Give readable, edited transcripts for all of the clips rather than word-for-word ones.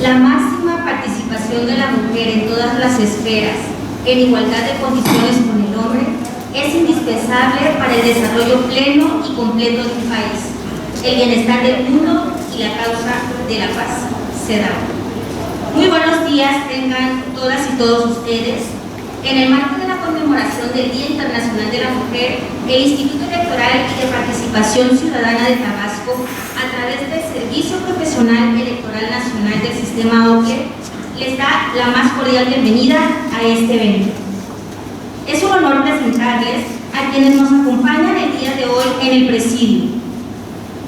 La máxima participación de la mujer en todas las esferas, en igualdad de condiciones con el hombre, es indispensable para el desarrollo pleno y completo de un país, el bienestar del mundo y la causa de la paz. CEDAW. Muy buenos días tengan todas y todos ustedes. En el marco de la conmemoración del Día Internacional de la Mujer, el Instituto Electoral y de Participación Ciudadana de Tabasco, a través del Servicio Profesional Electoral Nacional del Sistema OCLE, les da la más cordial bienvenida a este evento. Es un honor presentarles a quienes nos acompañan el día de hoy en el presidio.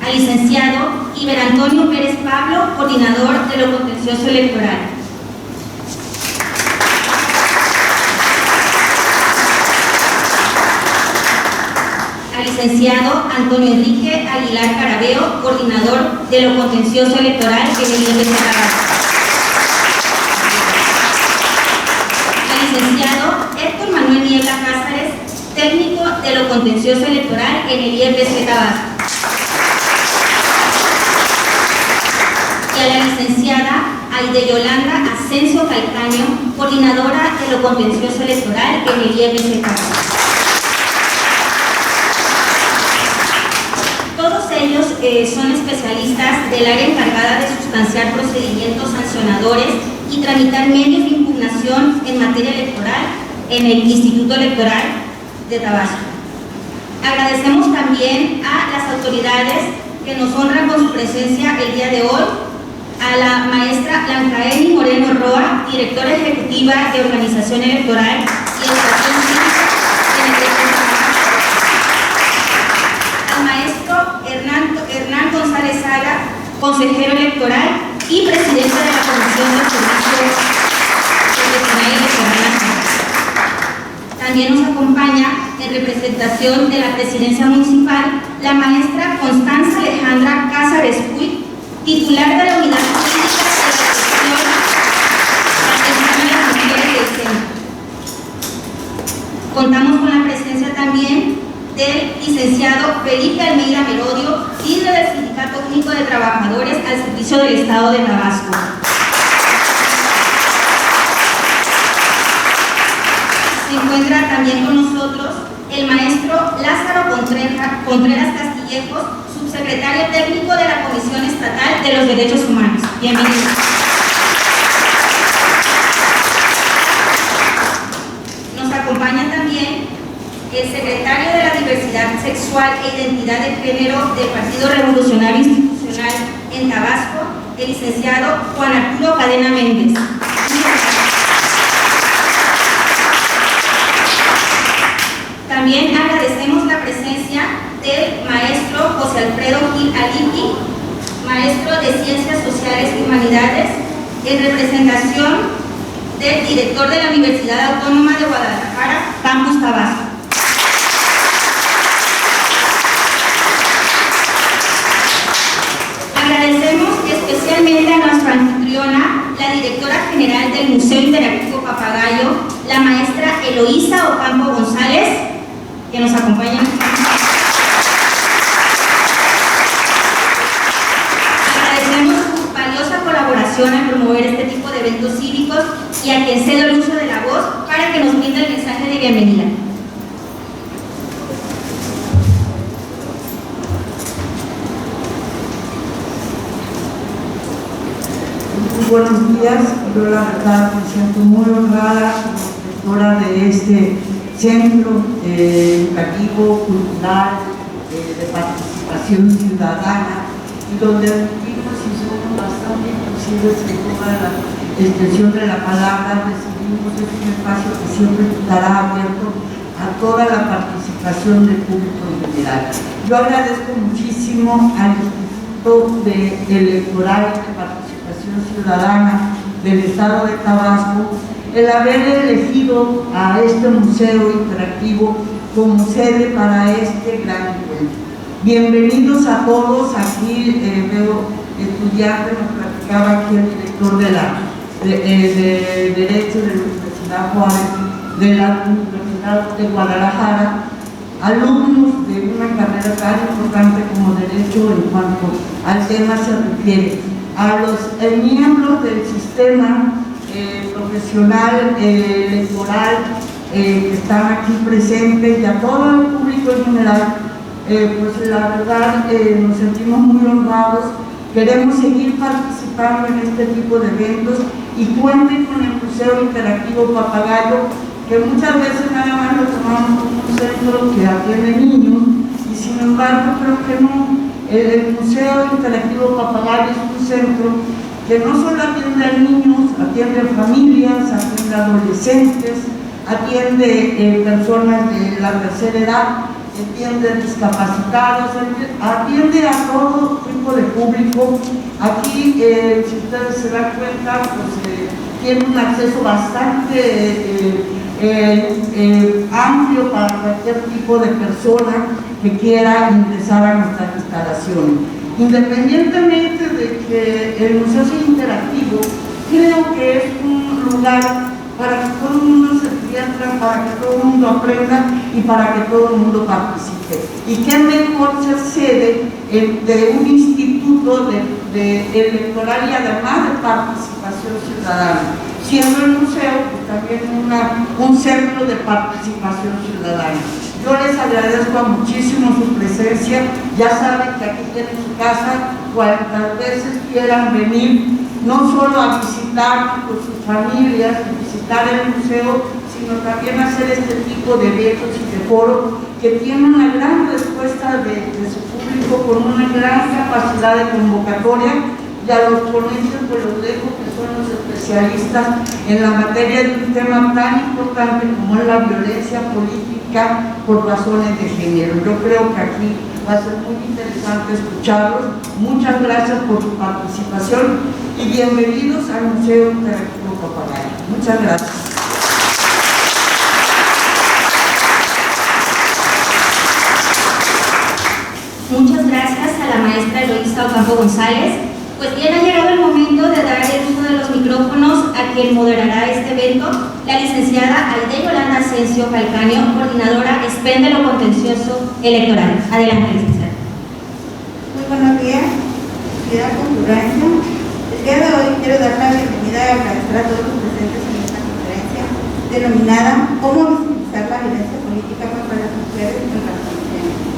Al licenciado Iber Antonio Pérez Pablo, coordinador de lo contencioso electoral. Al licenciado Antonio Enrique Aguilar Carabeo, coordinador de lo contencioso electoral en el IEPC Tabasco. Al licenciado Héctor Manuel Niebla Cázares, técnico de lo contencioso electoral en el IEPC Tabasco. Y a la licenciada Aide Yolanda Asensio Calcaño, coordinadora de lo contencioso electoral en el IEPC Tabasco. Todos ellos son especialistas del área encargada de sustanciar procedimientos sancionadores y tramitar medios de impugnación en materia electoral en el Instituto Electoral de Tabasco. Agradecemos también a las autoridades que nos honran con su presencia el día de hoy, a la maestra Blancaeli Moreno Roa, directora ejecutiva de Organización Electoral y Educación Cívica en el Estado, al maestro Hernán González Saga, consejero electoral y presidente de la Comisión de Servicio Profesional Electoral Nacional. También nos acompaña en representación de la Presidencia Municipal la maestra Constanza Alejandra Cázares Puig, titular de la Unidad Jurídica de la Atención a las Mujeres del Centro. Contamos con la presencia también del licenciado Felipe Almeida Merodio, líder del Sindicato Único de Trabajadores al Servicio del Estado de Tabasco. Se encuentra también con nosotros el maestro Lázaro Contreras Castillejos, subsecretario técnico de la Comisión Estatal de los Derechos Humanos. Bienvenido. Nos acompaña también el secretario de la Diversidad Sexual e Identidad de Género del Partido Revolucionario Institucional en Tabasco, el licenciado Juan Arturo Cadena Méndez. También agradecemos la presencia del maestro José Alfredo Gil Aliqui, maestro de Ciencias Sociales y Humanidades, en representación del director de la Universidad Autónoma de Guadalajara, Campus Tabasco. Agradecemos especialmente a nuestra anfitriona, la directora general del Museo Interactivo Papagayo, la maestra Eloísa Ocampo González, que nos acompaña. Agradecemos su valiosa colaboración al promover este tipo de eventos cívicos y a quien ceda el uso de la voz para que nos brinde el mensaje de bienvenida. Muy buenos días. Yo la verdad me siento muy honrada como directora de este Centro Educativo Cultural de Participación Ciudadana, y donde vivimos y somos bastante inclusivos en toda la extensión de la palabra. Recibimos este espacio que siempre estará abierto a toda la participación del público en general. Yo agradezco muchísimo al Instituto Electoral de Participación Ciudadana del Estado de Tabasco el haber elegido a este museo interactivo como sede para este gran encuentro. Bienvenidos a todos. Aquí veo estudiantes, nos platicaba aquí el director de Derecho de la Universidad Juárez, de la Universidad de Guadalajara, alumnos de una carrera tan importante como Derecho en cuanto al tema se refiere, a los miembros del sistema profesional electoral que están aquí presentes y a todo el público en general, pues la verdad nos sentimos muy honrados. Queremos seguir participando en este tipo de eventos y cuenten con el Museo Interactivo Papagayo, que muchas veces nada más lo tomamos como un centro que atiende niños, y sin embargo creo que no. El Museo Interactivo Papagayo es un centro que no solo atiende a niños, atiende a familias, atiende a adolescentes, atiende personas de la tercera edad, atiende discapacitados, atiende a todo tipo de público. Aquí, si ustedes se dan cuenta, pues tiene un acceso bastante amplio para cualquier tipo de persona que quiera ingresar a nuestras instalaciones. Independientemente de que el museo sea interactivo, creo que es un lugar para que todo el mundo se divierta, para que todo el mundo aprenda y para que todo el mundo participe. Y qué mejor ser sede de un instituto electoral y además de participación ciudadana, siendo el museo pues, también un centro de participación ciudadana. Yo les agradezco muchísimo su presencia, ya saben que aquí tienen su casa, cuantas veces quieran venir, no solo a visitar con sus familias, visitar el museo, sino también hacer este tipo de eventos y de foros que tienen una gran respuesta de su público, con una gran capacidad de convocatoria, y a los ponentes pues los dejo que son los especialistas en la materia de un tema tan importante como es la violencia política por razones de género. Yo creo que aquí va a ser muy interesante escucharlos. Muchas gracias por su participación y bienvenidos al Museo Interactivo Papagayo. Muchas gracias. Muchas gracias a la maestra Eloísa Ocampo González. Pues bien, ha llegado el momento de dar el uso de los micrófonos a quien moderará este evento, la licenciada Aide Yolanda Asensio Calcaño, coordinadora SPEN de lo contencioso electoral. Adelante, licenciada. Muy buenos días, querida concurrencia. El día de hoy quiero dar la bienvenida y agradecer a todos los presentes en esta conferencia denominada ¿Cómo visibilizar la violencia política contra las mujeres en la conferencia?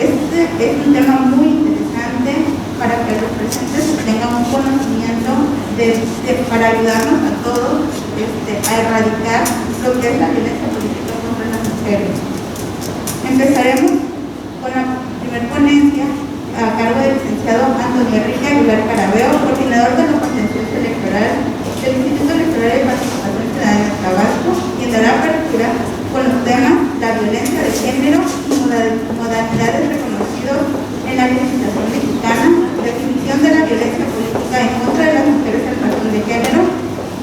Este es un tema muy interesante para que los presentes tengan un conocimiento para ayudarnos a todos a erradicar lo que es la violencia política contra las mujeres. Empezaremos con la primera ponencia a cargo del licenciado Antonio Enrique Aguilar Carabeo, coordinador de la contencioso electoral del Instituto Electoral de Participación Ciudadana de Tabasco, quien dará apertura con los temas la violencia de género y modalidades reconocidos en la legislación mexicana, definición de la violencia política en contra de las mujeres en razón de género,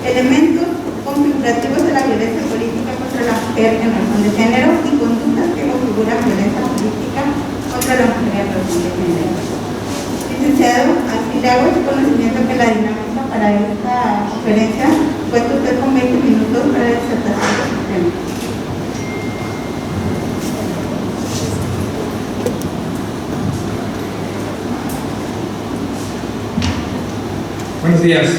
elementos configurativos de la violencia política contra la mujer en razón de género y conductas que configuran violencia política contra la mujer en razón de género. Licenciado, así le hago el conocimiento que la dinámica para esta conferencia cuenta usted con 20 minutos para la disertación de su tema. Buenos días.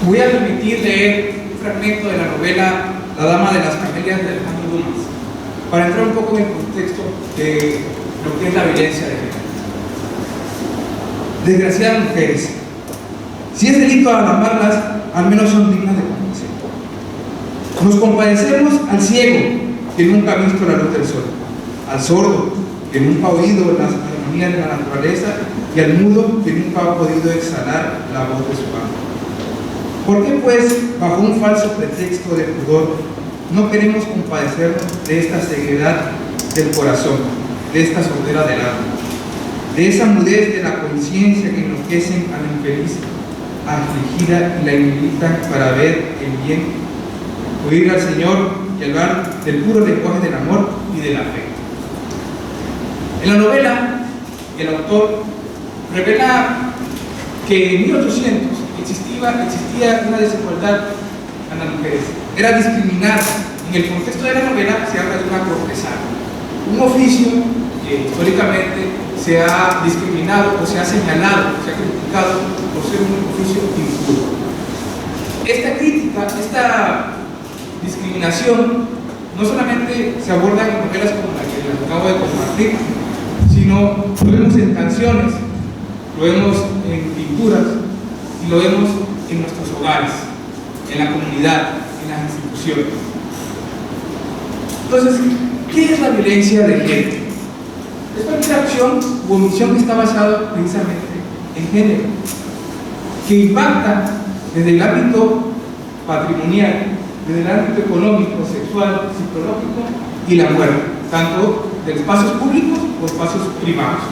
Voy a permitir leer un fragmento de la novela La Dama de las Camelias de Alejandro Dumas, para entrar un poco en el contexto de lo que es la violencia de género. Desgraciadas mujeres, si es delito alabarlas, al menos son dignas de compasión. Nos compadecemos al ciego, que nunca ha visto la luz del sol, al sordo, que nunca ha oído las armonías de la naturaleza, y al mudo, que nunca ha podido exhalar la voz de su amo. ¿Por qué, pues, bajo un falso pretexto de pudor, no queremos compadecernos de esta ceguedad del corazón, de esta sordera del alma, de esa mudez de la conciencia que enloquecen a la infeliz afligida y la inhabilitan para ver el bien, oír al Señor y hablar del puro lenguaje del amor y de la fe? En la novela, el autor revela que en 1800 existía una desigualdad a las mujeres. era discriminar. En el contexto de la novela se habla de una cortesana, un oficio que históricamente se ha discriminado o se ha señalado, se ha criticado por ser un oficio impuro. Esta crítica, esta discriminación, no solamente se aborda en novelas como la que les acabo de compartir, sino lo vemos en canciones, lo vemos en pinturas y lo vemos en nuestros hogares, en la comunidad, en las instituciones. Entonces, ¿qué es la violencia de género? Es cualquier acción u omisión que está basada precisamente en género, que impacta desde el ámbito patrimonial, desde el ámbito económico, sexual, psicológico y la muerte, tanto de espacios públicos o espacios privados.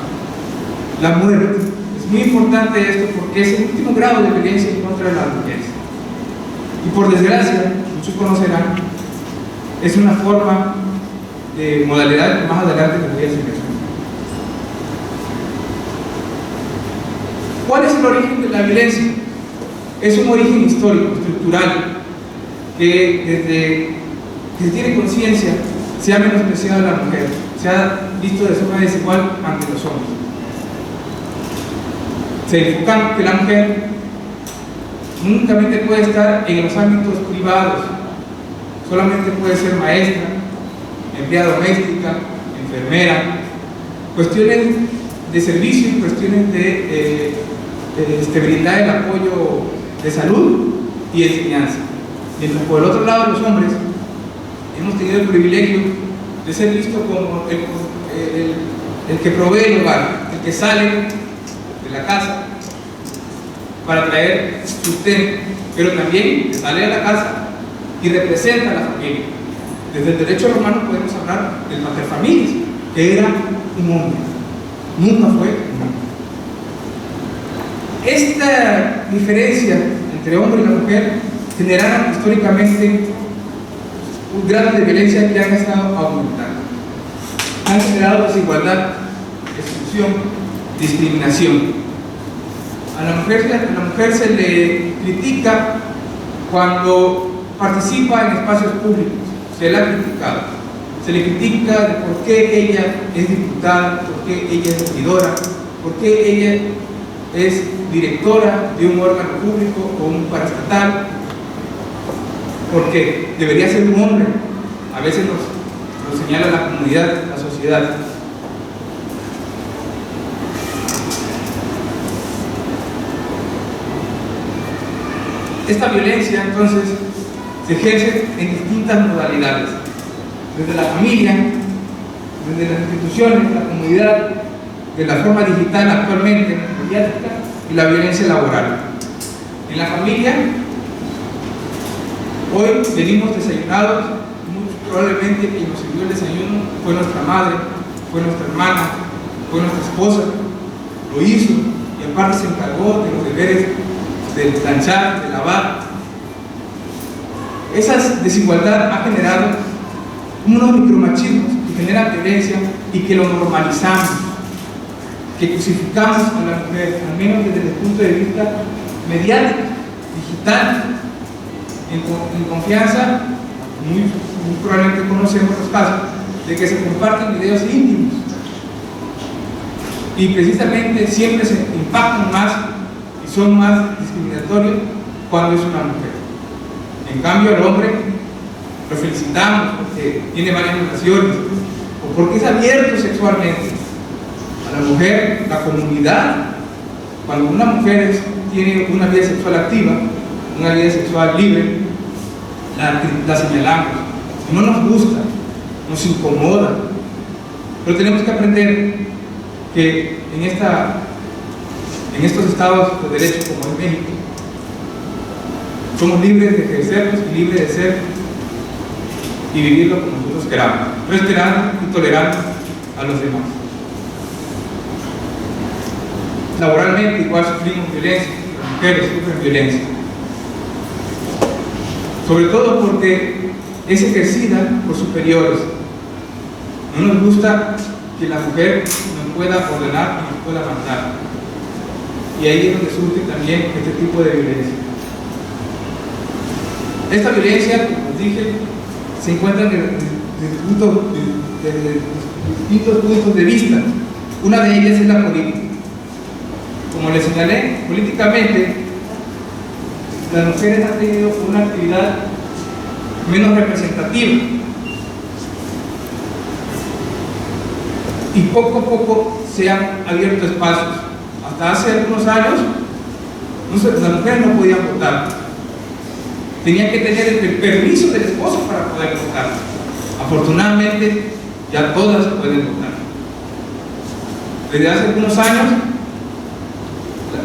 La muerte. Es muy importante esto porque es el último grado de violencia en contra de las mujeres. Y por desgracia, muchos conocerán, es una forma de modalidad que más adelante les voy a enseñar. ¿Cuál es el origen de la violencia? Es un origen histórico, estructural, que desde que se tiene conciencia se ha menospreciado a la mujer, se ha visto de forma desigual ante los hombres. Se enfoca que la mujer únicamente puede estar en los ámbitos privados, solamente puede ser maestra, empleada doméstica, enfermera, cuestiones de servicio y cuestiones de brindar el apoyo de salud y enseñanza. Mientras por el otro lado los hombres hemos tenido el privilegio de ser vistos como el que provee el hogar, el que sale de la casa para traer sustento, pero también que sale de la casa y representa a la familia. Desde el derecho romano podemos hablar del paterfamilias, que era un hombre, nunca fue un hombre. Esta diferencia entre hombre y la mujer generaron históricamente un grado de violencia que han estado aumentando. Han generado desigualdad, exclusión, discriminación. A la mujer se le critica cuando participa en espacios públicos, se le ha criticado. Se le critica de por qué ella es diputada, por qué ella es regidora, por qué ella es directora de un órgano público o un paraestatal, porque debería ser un hombre. A veces nos señala la comunidad, la sociedad. Esta violencia entonces se ejerce en distintas modalidades, desde la familia, desde las instituciones, la comunidad, de la forma digital actualmente, mediática, y la violencia laboral. En la familia, hoy venimos desayunados, muy probablemente quien nos sirvió el desayuno fue nuestra madre, fue nuestra hermana, fue nuestra esposa, lo hizo, y aparte se encargó de los deberes de planchar, de lavar. Esa desigualdad ha generado unos micromachismos que generan violencia y que lo normalizamos, que crucificamos a la mujer, al menos desde el punto de vista mediático, digital, en confianza. Muy probablemente conocemos los casos de que se comparten videos íntimos y precisamente siempre se impactan más y son más discriminatorios cuando es una mujer. En cambio, al hombre lo felicitamos porque tiene varias relaciones o porque es abierto sexualmente. A la mujer, la comunidad, cuando una mujer tiene una vida sexual activa, una vida sexual libre, la señalamos. No nos gusta, nos incomoda, pero tenemos que aprender que en estos estados de derecho como es México, somos libres de ejercerlos y libres de ser y vivirlo como nosotros queramos, respetando y tolerando a los demás. Laboralmente igual sufrimos violencia, las mujeres sufren violencia, sobre todo porque es ejercida por superiores. No nos gusta que la mujer nos pueda ordenar y nos pueda mandar, y ahí es donde surge también este tipo de violencia. Esta violencia, como dije, se encuentra desde distintos puntos de vista. Una de ellas es la política. Como les señalé, políticamente las mujeres han tenido una actividad menos representativa y poco a poco se han abierto espacios. Hasta hace algunos años las mujeres no podían votar, tenían que tener el permiso del esposo para poder votar. Afortunadamente ya todas pueden votar. Desde hace algunos años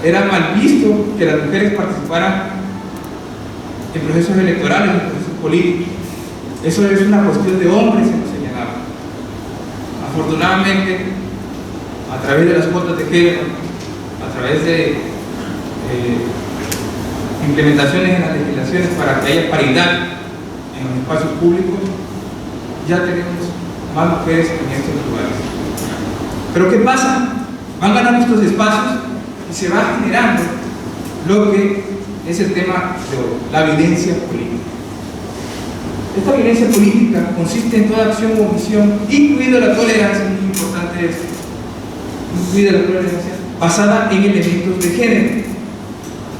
era mal visto que las mujeres participaran en procesos electorales, en procesos políticos. Eso es una cuestión de hombres, se nos señalaba. Afortunadamente, a través de las cuotas de género, a través de implementaciones en las legislaciones para que haya paridad en los espacios públicos, ya tenemos más mujeres en estos lugares. Pero ¿qué pasa? Van ganando estos espacios y se va generando lo que es el tema de hoy, la violencia política. Esta violencia política consiste en toda acción o omisión, incluida la tolerancia, muy importante esto, incluida la tolerancia, basada en elementos de género,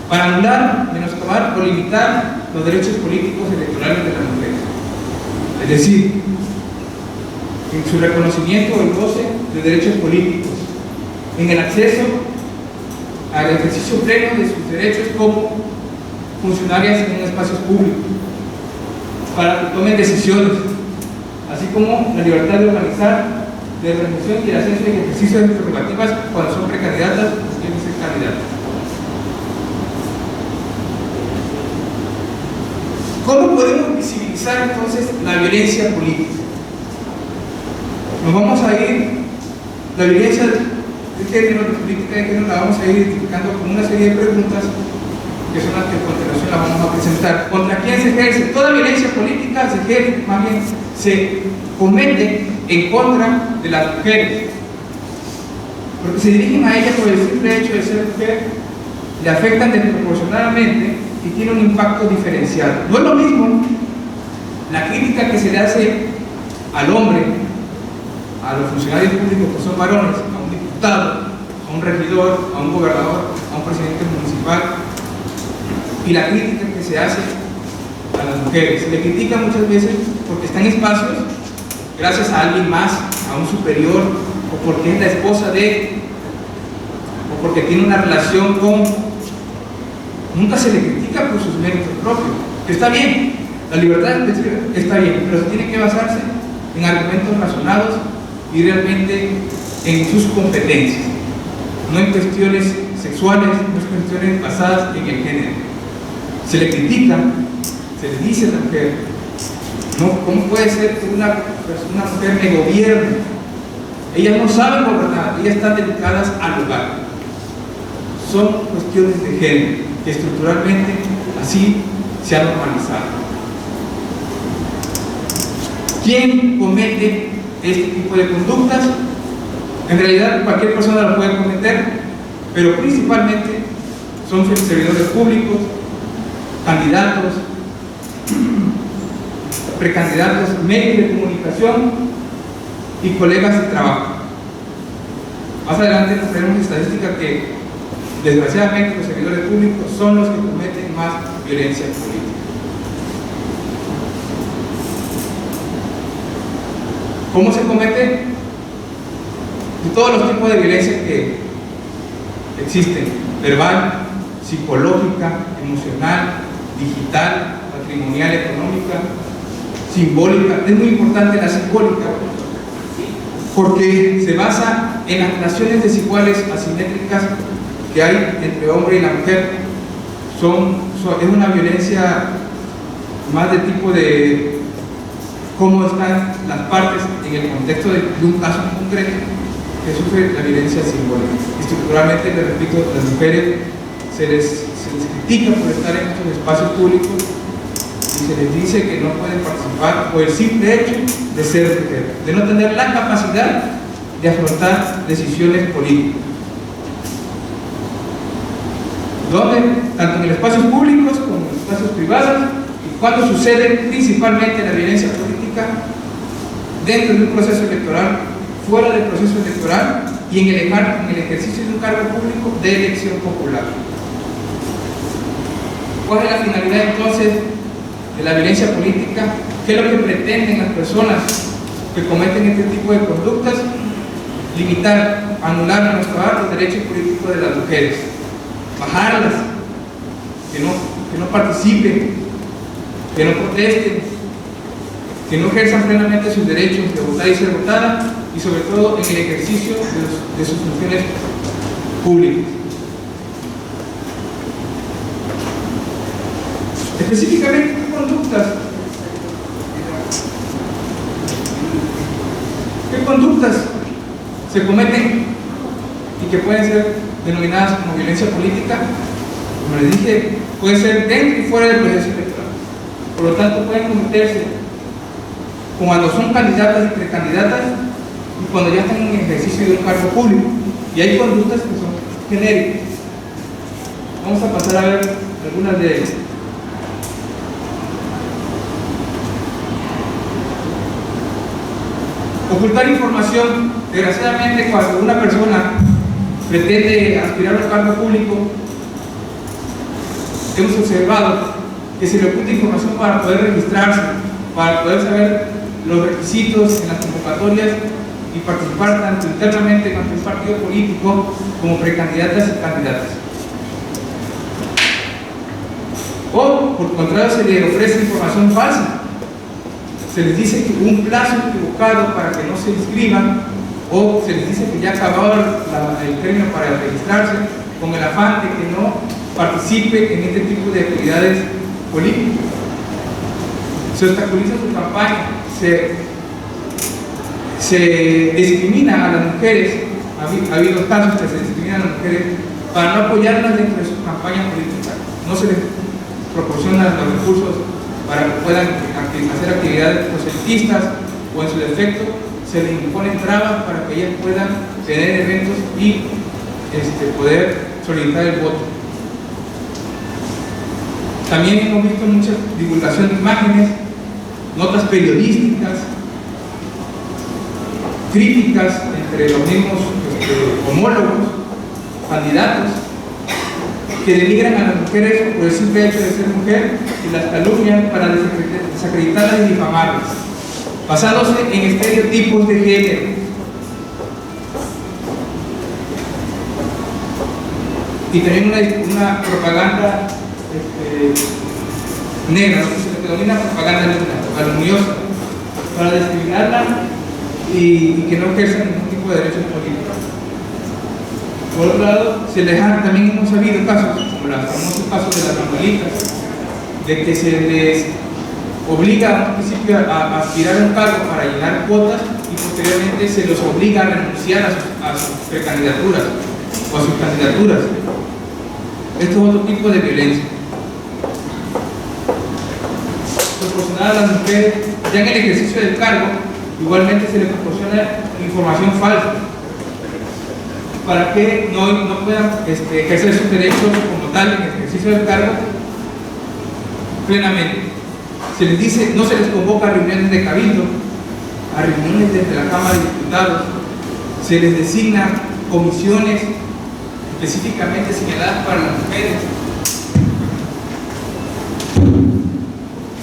para anular, menoscabar o limitar los derechos políticos y electorales de las mujeres. Es decir, en su reconocimiento o el goce de derechos políticos, en el acceso al ejercicio pleno de sus derechos como funcionarias en espacios públicos, para que tomen decisiones, así como la libertad de organizar, de organización y el ascenso y ejercicio de prerrogativas cuando son precandidatas o quieren ser candidatas. ¿Cómo podemos visibilizar entonces la violencia política? Nos vamos a ir, la violencia de género, la política de género, la vamos a ir identificando con una serie de preguntas que son las que a continuación las vamos a presentar. ¿Contra quién se ejerce? Toda violencia política se ejerce, más bien se comete en contra de las mujeres, porque se dirigen a ellas por el simple hecho de ser mujer, le afectan desproporcionadamente y tiene un impacto diferenciado. No es lo mismo la crítica que se le hace al hombre, a los funcionarios públicos que son varones, a un diputado, a un regidor, a un gobernador, a un presidente municipal, y la crítica que se hace a las mujeres. Se le critica muchas veces porque está en espacios gracias a alguien más, a un superior, o porque es la esposa de, o porque tiene una relación con. Nunca se le critica por sus méritos propios. Está bien, la libertad de expresión está bien, pero se tiene que basarse en argumentos razonados y realmente en sus competencias, no en cuestiones sexuales, no en cuestiones basadas en el género. Se le critica, se le dice a la mujer, no, ¿cómo puede ser que una mujer me gobierne? Ellas no saben gobernar, ellas están dedicadas al hogar. Son cuestiones de género que estructuralmente así se ha normalizado. ¿Quién comete este tipo de conductas? En realidad cualquier persona lo puede cometer, pero principalmente son servidores públicos, candidatos, precandidatos, medios de comunicación y colegas de trabajo. Más adelante tenemos estadísticas que desgraciadamente los servidores públicos son los que cometen más violencia política. ¿Cómo se comete? De todos los tipos de violencia que existen: verbal, psicológica, emocional, digital, patrimonial, económica, simbólica. Es muy importante la simbólica porque se basa en las relaciones desiguales, asimétricas que hay entre hombre y la mujer. Es una violencia más de tipo de cómo están las partes en el contexto de un caso en concreto que sufre la violencia simbólica. Estructuralmente, les repito, a las mujeres se les critica por estar en estos espacios públicos y se les dice que no pueden participar por el simple hecho de ser mujeres, de no tener la capacidad de afrontar decisiones políticas. Donde, tanto en los espacios públicos como en los espacios privados y cuando sucede principalmente la violencia política dentro de un proceso electoral, fuera del proceso electoral y en el ejercicio de un cargo público de elección popular. ¿Cuál es la finalidad entonces de la violencia política? ¿Qué es lo que pretenden las personas que cometen este tipo de conductas? Limitar, anular, menoscabar los derechos políticos de las mujeres, bajarlas, que no participen, que no protesten, que no ejerzan plenamente sus derechos de votar y ser votada, y sobre todo en el ejercicio de sus funciones públicas. Específicamente, ¿qué conductas se cometen y que pueden ser denominadas como violencia política? Como les dije, puede ser dentro y fuera del proceso electoral. Por lo tanto, pueden cometerse cuando son candidatas y precandidatas y cuando ya están en ejercicio de un cargo público. Y hay conductas que son genéricas. Vamos a pasar a ver algunas de ellas. Ocultar información. Desgraciadamente, cuando una persona pretende aspirar a un cargo público, hemos observado que se le oculta información para poder registrarse, para poder saber los requisitos en las convocatorias y participar tanto internamente ante un partido político como precandidatas y candidatas. O, por contrario, se le ofrece información falsa. Se les dice que un plazo equivocado para que no se inscriban, o se les dice que ya acabó el término para registrarse, con el afán de que no participe en este tipo de actividades políticas. Se obstaculiza su campaña, se discrimina a las mujeres. Ha habido casos que se discriminan a las mujeres para no apoyarlas dentro de su campaña política. No se les proporcionan los recursos para que puedan hacer actividades proselitistas, o en su defecto se les imponen trabas para que ellas puedan tener eventos y poder solicitar el voto. También hemos visto mucha divulgación de imágenes, notas periodísticas, críticas entre los mismos homólogos, candidatos, que denigran a las mujeres por el simple hecho de ser mujer y las calumnian para desacreditarlas y difamarlas, basándose en estereotipos de género. Y también una propaganda negra, se le denomina propaganda negra, calumniosa, para discriminarla y que no ejerzan ningún tipo de derechos políticos. Por otro lado, también hemos sabido casos, como los famosos casos de las normalitas, de que se les obliga a un principio a aspirar a un cargo para llenar cuotas y posteriormente se los obliga a renunciar a sus precandidaturas o a sus candidaturas. Esto es otro tipo de violencia. Proporcionar a las mujeres, ya en el ejercicio del cargo, igualmente se les proporciona información falsa para que no puedan ejercer sus derechos como tal en el ejercicio del cargo plenamente. Se les dice, no se les convoca a reuniones de cabildo, a reuniones desde la Cámara de Diputados, se les designa comisiones específicamente señaladas para las mujeres.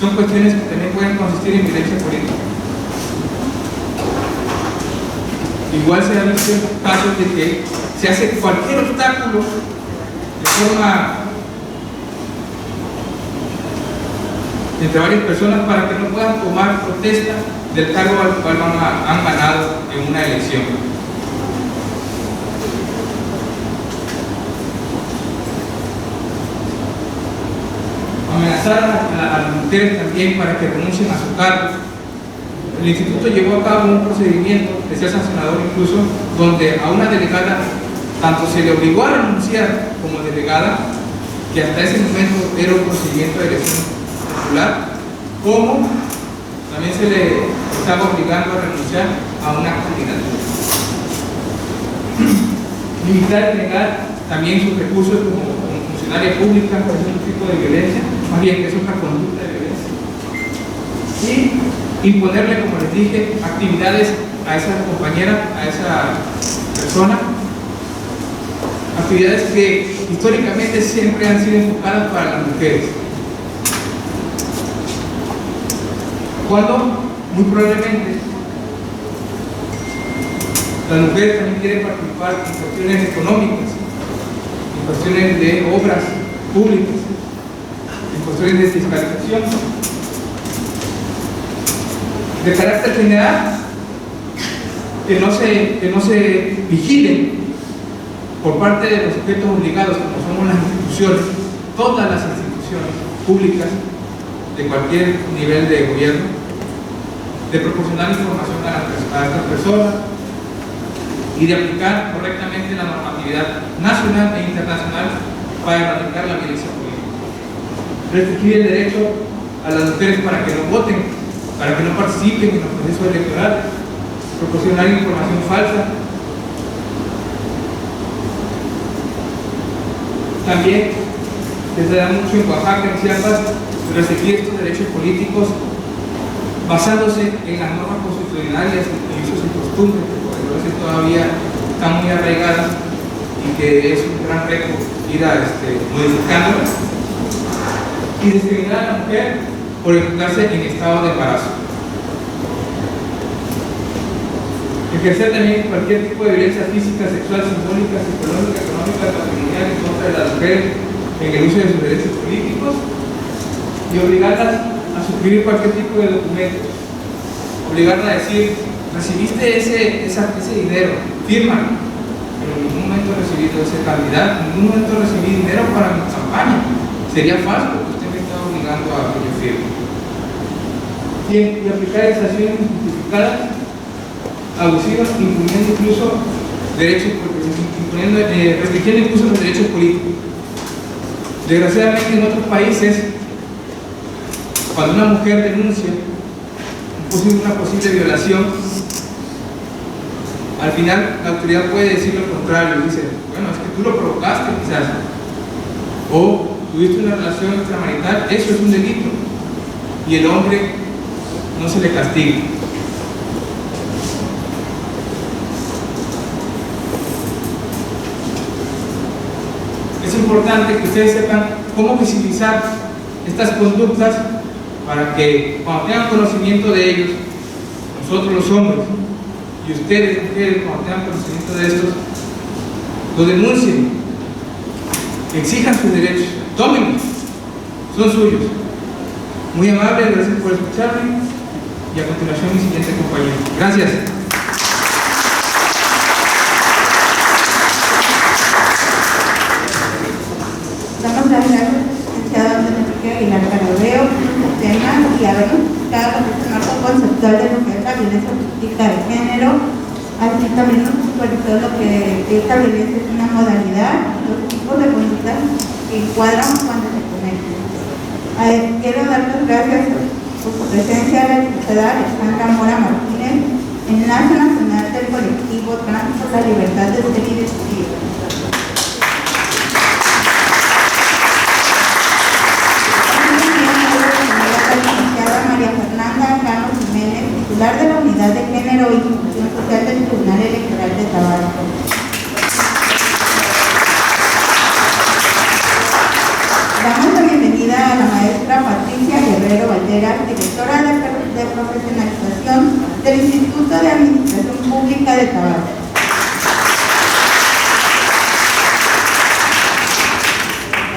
Son cuestiones que también pueden consistir en violencia política. Igual se han visto casos de que se hace cualquier obstáculo de forma entre varias personas para que no puedan tomar protesta del cargo al cual han ganado en una elección. Amenazar a las mujeres también para que renuncien a su cargo. El instituto llevó a cabo un procedimiento que sea sancionador incluso, donde a una delegada tanto se le obligó a renunciar como delegada, que hasta ese momento era un procedimiento de elección popular, como también se le estaba obligando a renunciar a una candidatura. Limitar y negar también sus recursos como funcionaria pública, por ese tipo de violencia, más bien que es otra conducta de violencia. y imponerle, como les dije, actividades a esa compañera, a esa persona, actividades que históricamente siempre han sido enfocadas para las mujeres. Cuando, muy probablemente, las mujeres también quieren participar en cuestiones económicas, en cuestiones de obras públicas, en cuestiones de fiscalización, de carácter general, que no se vigilen por parte de los sujetos obligados, como somos las instituciones, todas las instituciones públicas de cualquier nivel de gobierno, de proporcionar información a estas personas y de aplicar correctamente la normatividad nacional e internacional para erradicar la violencia política. Restringir el derecho a las mujeres para que no voten, para que no participen en el proceso electoral, proporcionar información falsa. También se da mucho en Oaxaca, en Chiapas, restringir estos derechos políticos basándose en las normas constitucionales y usos y costumbres que por desgracia todavía están muy arraigadas y que es un gran reto ir modificándolas, y discriminar a la mujer por encontrarse en estado de embarazo. Ejercer también cualquier tipo de violencia física, sexual, simbólica, psicológica, económica, patrimonial en contra de las mujeres en el uso de sus derechos políticos y obligarlas a suscribir cualquier tipo de documento, obligarlas a decir: recibiste ese dinero, fírmalo. Pero en ningún momento he recibido ese cantidad, en ningún momento recibí dinero para mi campaña. Sería falso porque usted me está obligando a que yo firme. Y aplicar sanciones injustificadas, abusivas, imponiendo incluso derechos, restringiendo incluso los derechos políticos. Desgraciadamente en otros países, cuando una mujer denuncia una posible violación, al final la autoridad puede decir lo contrario, dice: bueno, es que tú lo provocaste quizás, o tuviste una relación extramarital, eso es un delito, y el hombre no se le castiga. Es importante que ustedes sepan cómo visibilizar estas conductas para que cuando tengan conocimiento de ellos, nosotros los hombres y ustedes mujeres, cuando tengan conocimiento de estos, lo denuncien, exijan sus derechos, tómenlos, son suyos. Muy amable, gracias por escucharme, y a continuación mi siguiente compañero. Gracias. Damos las gracias al licenciado Enrique Aguilar Caraveo por este tema y habernos explicado el marco conceptual de lo que es la violencia política de género, así también nos puntualizó lo que esta violencia es una modalidad, los tipos de conductas que encuadran cuando se cometen. Quiero dar las gracias por su presencia a la diputada Alexandra Mora Martínez, Enlace Nacional del Colectivo Trans por la Libertad de Ser y Decidir. María Fernanda Cano Jiménez, titular de la Unidad de Género y Inclusión Social del Tribunal Electoral de Tabasco. Damos la bienvenida a la maestra Patricia Guerrero Valderas, directora de profesionalización del Instituto de Administración Pública de Tabasco.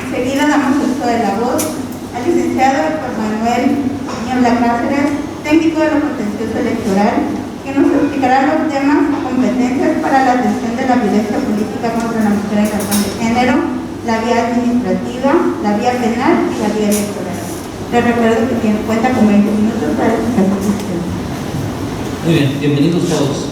Enseguida damos uso de la voz al licenciado Héctor Manuel Niebla Cáceres, técnico de lo contencioso electoral, que nos explicará los temas competencias para la atención de la violencia política contra la mujer en razón de género, la vía administrativa, la vía penal y la vía electoral. Les recuerdo que cuenta con 20 minutos para explicar su cuestión. Muy bien, bienvenidos todos.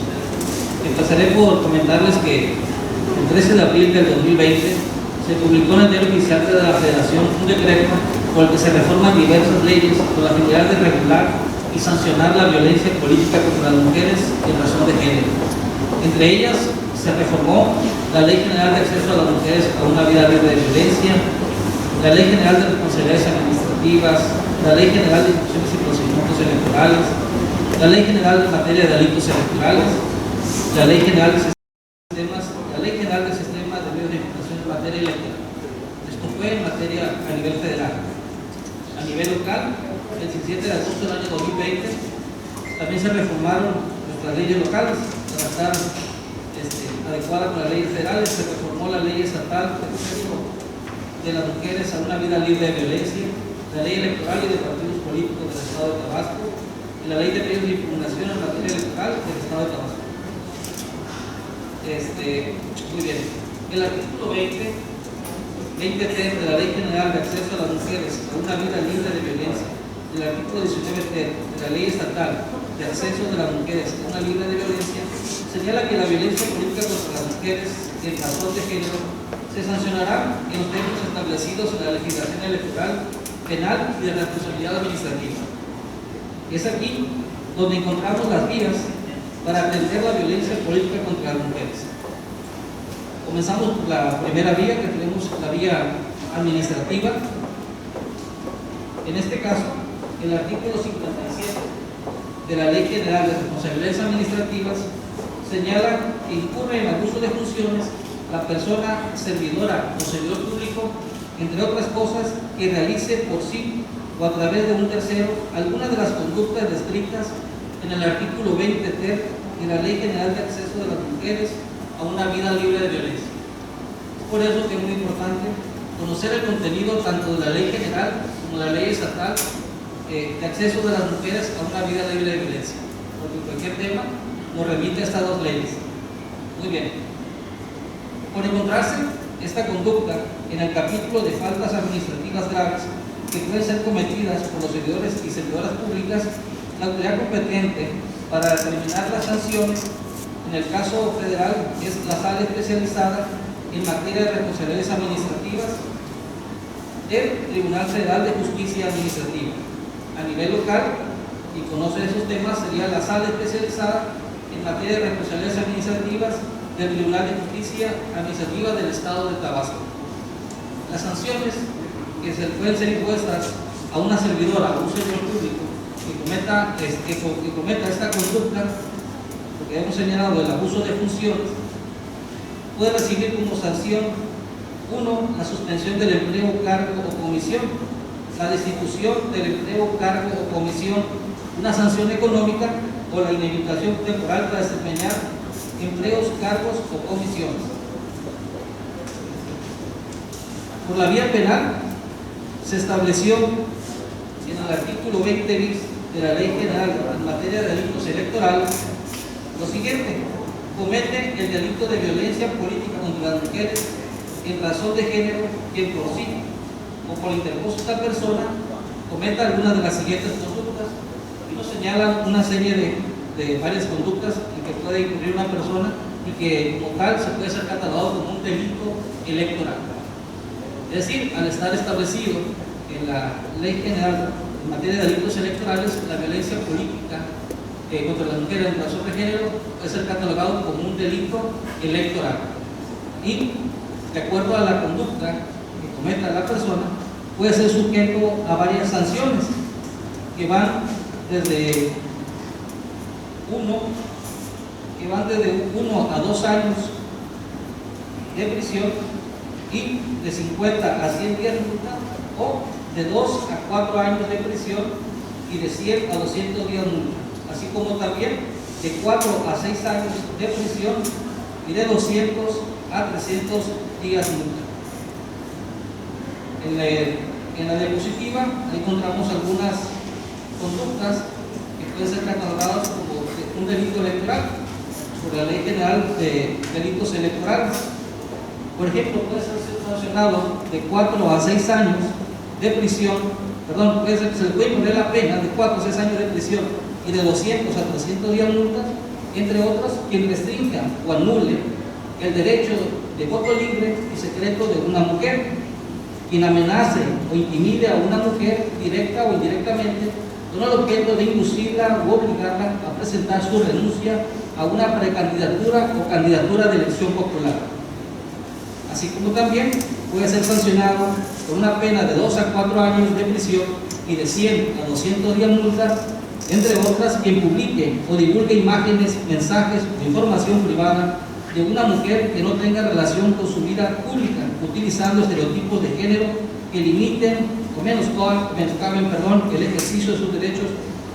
Empezaré por comentarles que el 13 de abril del 2020 se publicó en el Diario Oficial de la Federación un decreto por el que se reforman diversas leyes con la finalidad de regular y sancionar la violencia política contra las mujeres en razón de género. Entre ellas se reformó la Ley General de Acceso a las Mujeres a una Vida Libre de Violencia, la Ley General de Responsabilidades Administrativas, la Ley General de Instituciones y Procedimientos Electorales, la Ley General en materia de delitos electorales, la Ley General de Sistemas, la Ley General de Sistemas de Medios de Información en materia electoral. Esto fue en materia a nivel federal. A nivel local, el 17 de agosto del año 2020, también se reformaron nuestras leyes locales para estar adecuadas con las leyes federales. Se reformó la ley estatal de acceso de las mujeres a una vida libre de violencia, la ley electoral y de partidos políticos del Estado de Tabasco y la ley de medios de impugnación en materia electoral del Estado de Tabasco. Muy bien. El artículo 20 de la Ley General de Acceso a las Mujeres a una vida libre de violencia, el artículo 19 de la Ley Estatal de Acceso de las Mujeres a una vida de violencia, señala que la violencia política contra las mujeres en razón de género se sancionará en los términos establecidos en la legislación electoral, penal y de responsabilidad administrativa. Es aquí donde encontramos las vías para atender la violencia política contra las mujeres. Comenzamos por la primera vía, que tenemos la vía administrativa. En este caso, el artículo 57 de la Ley General de Responsabilidades Administrativas señala que incurre en abuso de funciones la persona servidora o servidor público, entre otras cosas, que realice por sí o a través de un tercero algunas de las conductas descritas en el artículo 20 de la Ley General de Acceso de las Mujeres a una vida libre de violencia. Por eso que es muy importante conocer el contenido tanto de la Ley General como de la Ley Estatal de Acceso de las Mujeres a una vida libre de violencia, porque cualquier tema nos remite a estas dos leyes. Muy bien. Por encontrarse esta conducta en el capítulo de faltas administrativas graves que pueden ser cometidas por los servidores y servidoras públicas, la autoridad competente para determinar las sanciones, en el caso federal, es la Sala Especializada en Materia de Responsabilidades Administrativas del Tribunal Federal de Justicia Administrativa. A nivel local, y conoce esos temas, sería la Sala Especializada en Materia de Responsabilidades Administrativas del Tribunal de Justicia Administrativa del Estado de Tabasco. Las sanciones que pueden ser impuestas a una servidora o un servidor público que cometa esta conducta, porque hemos señalado el abuso de funciones, puede recibir como sanción: 1. La suspensión del empleo, cargo o comisión; la destitución del empleo, cargo o comisión; una sanción económica o la inhabilitación temporal para desempeñar empleos, cargos o comisiones. Por la vía penal, se estableció en el artículo 20 bis de la Ley General en materia de delitos electorales lo siguiente: comete el delito de violencia política contra las mujeres en razón de género quien por sí o por interposo de esta persona cometa alguna de las siguientes conductas. Y nos señalan una serie de varias conductas en que puede incurrir una persona y que como tal se puede ser catalogado como un delito electoral. Es decir, al estar establecido en la Ley General en materia de delitos electorales, la violencia política contra las mujeres en razón de género puede ser catalogado como un delito electoral. Y de acuerdo a la conducta que cometa la persona, puede ser sujeto a varias sanciones que van desde 1 a 2 años de prisión y de 50 a 100 días de multa, o de 2 a 4 años de prisión y de 100 a 200 días de multa, así como también de 4 a 6 años de prisión y de 200 a 300 días de multa. En la diapositiva encontramos algunas conductas que pueden ser catalogadas como un delito electoral por la Ley General de Delitos Electorales. Por ejemplo, puede ser sancionado de 4 a 6 años de prisión, se le puede poner la pena de 4 a 6 años de prisión y de 200 a 300 días de multa, entre otros, quien restrinja o anule el derecho de voto libre y secreto de una mujer, quien amenace o intimide a una mujer directa o indirectamente con el objeto de inducirla o obligarla a presentar su renuncia a una precandidatura o candidatura de elección popular. Así como también puede ser sancionado con una pena de 2 a 4 años de prisión y de 100 a 210 multas, entre otras, quien publique o divulgue imágenes, mensajes o información privada de una mujer que no tenga relación con su vida pública, utilizando estereotipos de género que limiten o menoscaben el ejercicio de sus derechos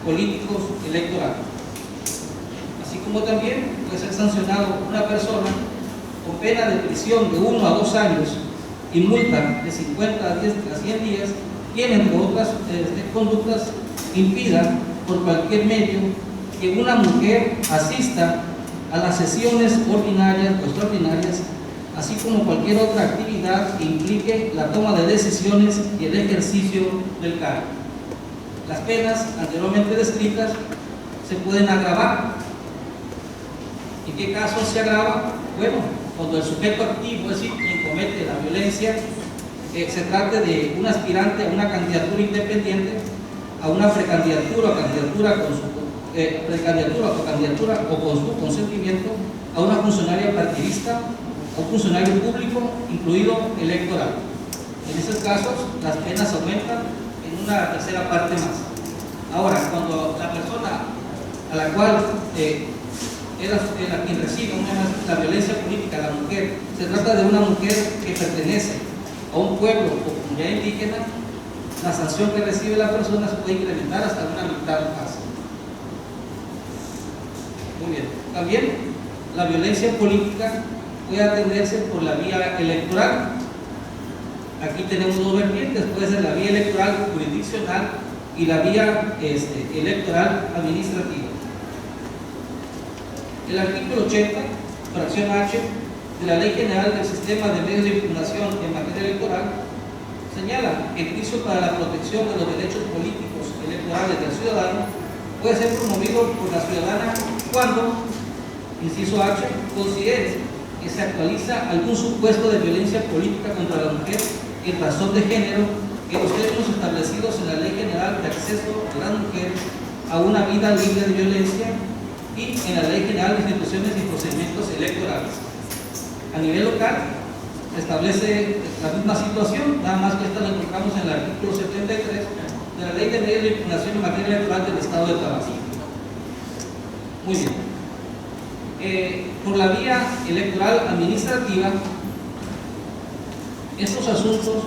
políticos electorales. Así como también puede ser sancionado una persona con pena de prisión de 1 a 2 años y multa de 50 a 100 días, quien, entre otras conductas, impida por cualquier medio que una mujer asista a las sesiones ordinarias o extraordinarias, así como cualquier otra actividad que implique la toma de decisiones y el ejercicio del cargo. Las penas anteriormente descritas se pueden agravar. ¿En qué casos se agrava? Bueno, cuando el sujeto activo, es decir, quien comete la violencia, se trate de un aspirante a una candidatura independiente, a una precandidatura o candidatura con su o con su consentimiento, a una funcionaria partidista, a un funcionario público, incluido electoral. En esos casos, las penas aumentan en una tercera parte más. Ahora, cuando la persona a la cual quien recibe la violencia política, la mujer, se trata de una mujer que pertenece a un pueblo o comunidad indígena, la sanción que recibe la persona se puede incrementar hasta una mitad más. Muy bien. También la violencia política puede atenderse por la vía electoral. Aquí tenemos dos vertientes, puede ser la vía electoral jurisdiccional y la vía electoral administrativa. El artículo 80, fracción H, de la Ley General del Sistema de Medios de Impugnación en materia electoral, señala que el juicio para la protección de los derechos políticos electorales del ciudadano puede ser promovido por la ciudadana cuando, inciso H, considere que se actualiza algún supuesto de violencia política contra la mujer en razón de género en los términos establecidos en la Ley General de Acceso de las Mujeres a una vida libre de violencia y en la Ley General de Instituciones y Procedimientos Electorales. A nivel local, se establece la misma situación, nada más que esta la encontramos en el artículo 73 de la Ley de Medios de Impugnación en materia electoral del Estado de Tabasco. Muy bien. Por la vía electoral administrativa, estos asuntos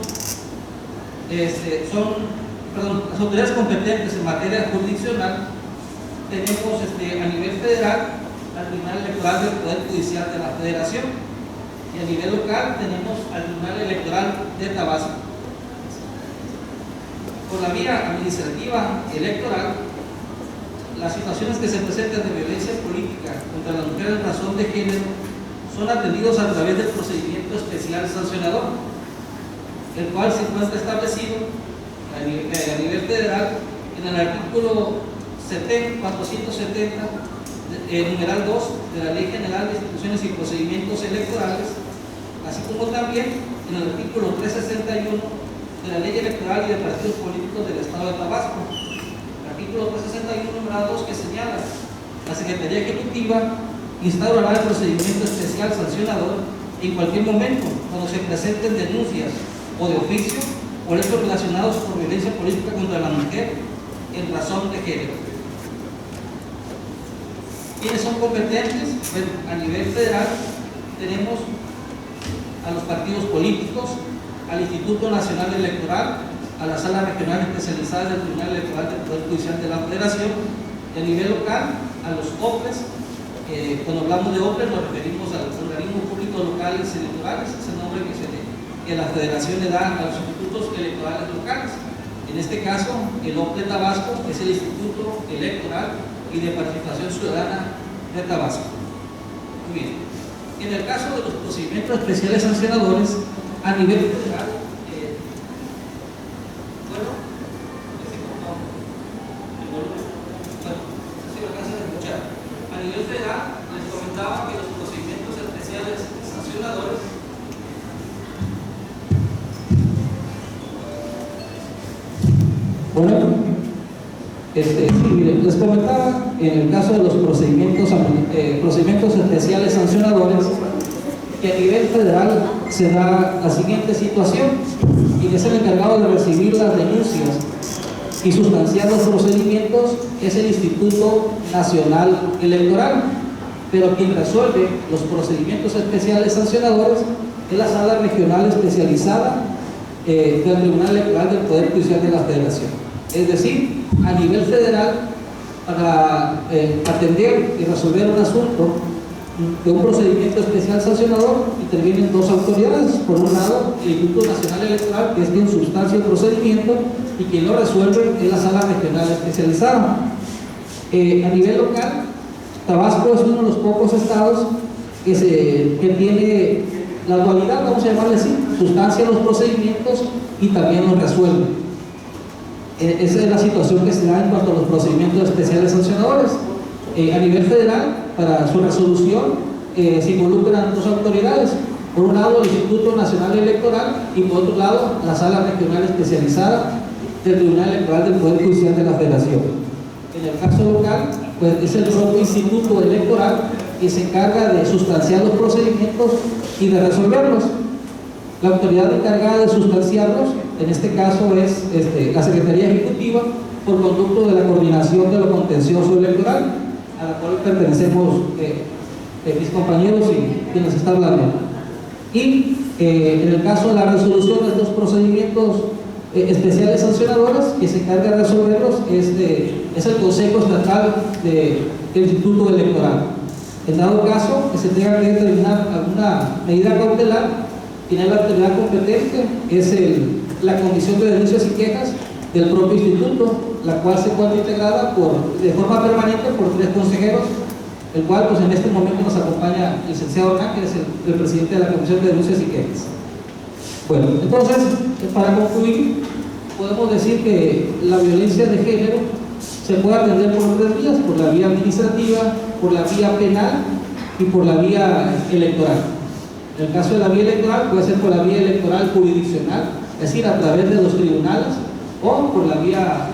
las autoridades competentes en materia jurisdiccional tenemos a nivel federal al Tribunal Electoral del Poder Judicial de la Federación y a nivel local tenemos al Tribunal Electoral de Tabasco. Por la vía administrativa electoral, las situaciones que se presentan de violencia política contra las mujeres en razón de género son atendidos a través del procedimiento especial sancionador, el cual se encuentra establecido a nivel federal en el artículo 470, numeral 2 de la Ley General de Instituciones y Procedimientos Electorales, así como también en el artículo 361 de la Ley Electoral y de Partidos Políticos del Estado de Tabasco. El artículo 361, numeral 2, que señala: la Secretaría Ejecutiva instaurará el procedimiento especial sancionador en cualquier momento cuando se presenten denuncias o de oficio por hechos relacionados con violencia política contra la mujer en razón de género. ¿Quiénes son competentes? Bueno, a nivel federal tenemos a los partidos políticos, al Instituto Nacional Electoral, a la Sala Regional Especializada del Tribunal Electoral del Poder Judicial de la Federación, y a nivel local a los OPLES. Cuando hablamos de OPLES nos referimos a los organismos públicos locales electorales, ese nombre que la Federación le da a los institutos electorales locales. En este caso, el OPLE Tabasco es el Instituto Electoral y de Participación Ciudadana de Tabasco. Muy bien. En el caso de los procedimientos especiales sancionadores, a nivel federal, a nivel federal, les comentaba que los procedimientos especiales sancionadores les comentaba en el caso de los procedimientos especiales sancionadores que a nivel federal se da la siguiente situación: quien es el encargado de recibir las denuncias y sustanciar los procedimientos es el Instituto Nacional Electoral, pero quien resuelve los procedimientos especiales sancionadores es la Sala Regional Especializada del Tribunal Electoral del Poder Judicial de la Federación. Es decir, a nivel federal, para atender y resolver un asunto de un procedimiento especial sancionador, intervienen dos autoridades. Por un lado, el Instituto Nacional Electoral, que es quien sustancia el procedimiento, y quien lo resuelve es la Sala Regional Especializada. A nivel local, Tabasco es uno de los pocos estados que tiene la dualidad, vamos a llamarle así, sustancia los procedimientos y también los resuelve. Esa es la situación que se da en cuanto a los procedimientos especiales sancionadores. A nivel federal, para su resolución se involucran dos autoridades: por un lado el Instituto Nacional Electoral y por otro lado la Sala Regional Especializada del Tribunal Electoral del Poder Judicial de la Federación. En el caso local, pues es el propio Instituto Electoral que se encarga de sustanciar los procedimientos y de resolverlos. La autoridad encargada de sustanciarlos, en este caso es la Secretaría Ejecutiva, por conducto de la Coordinación de lo Contencioso Electoral, a la cual pertenecemos mis compañeros y quienes están hablando. Y en el caso de la resolución de estos procedimientos especiales sancionadores, que se encarga de resolverlos es el Consejo Estatal del Instituto Electoral. En dado caso que se tenga que determinar alguna medida cautelar, tiene la autoridad competente, es la Comisión de Denuncias y Quejas del propio instituto, la cual se encuentra integrada de forma permanente por 3 consejeros, el cual pues en este momento nos acompaña el licenciado Hernán, que es el presidente de la Comisión de Denuncias y Quejas. Bueno, entonces, para concluir, podemos decir que la violencia de género se puede atender por 3 vías: por la vía administrativa, por la vía penal y por la vía electoral. En el caso de la vía electoral, puede ser por la vía electoral jurisdiccional, es decir, a través de los tribunales, o por la vía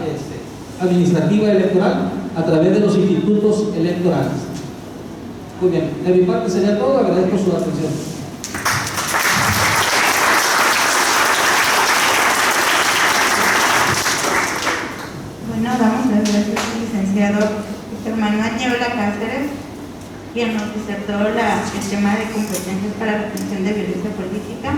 administrativa electoral, a través de los institutos electorales. Muy bien, de mi parte sería todo. Agradezco su atención. Bueno, damos las gracias al licenciado Víctor Manuel Niebla Cáceres, quien nos disertó el tema de competencias para la prevención de violencia política.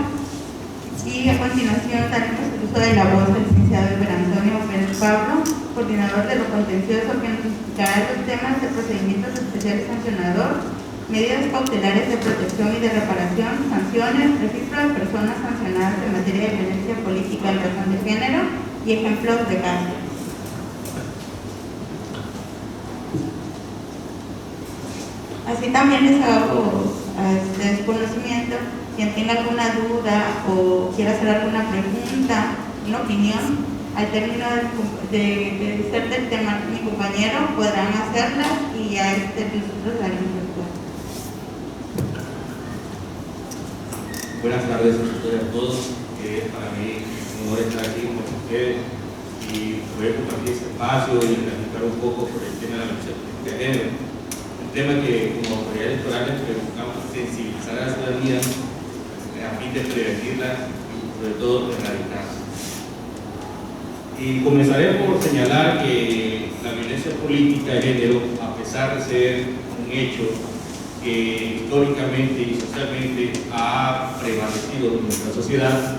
Y a continuación daremos el uso de la voz del licenciado Antonio Pérez Pablo, coordinador de lo contencioso, que nos explicará los temas de procedimientos especiales sancionador, medidas cautelares de protección y de reparación, sanciones, registro de personas sancionadas en materia de violencia política en razón de género y ejemplos de casos. Así también les hago desconocimiento, quien tenga alguna duda o quiera hacer alguna pregunta, una opinión, al término de ser del tema mi compañero, podrán hacerla y a nosotros daremos respuesta. Buenas tardes a todos. Para mí es un honor estar aquí con ustedes y poder compartir este espacio y platicar un poco sobre el tema de la violencia política de género. Un tema que como autoridad electoral buscamos sensibilizar a la ciudadanía a fin de prevenirla y sobre todo erradicarla. Y comenzaré por señalar que la violencia política de género, a pesar de ser un hecho que históricamente y socialmente ha prevalecido en nuestra sociedad,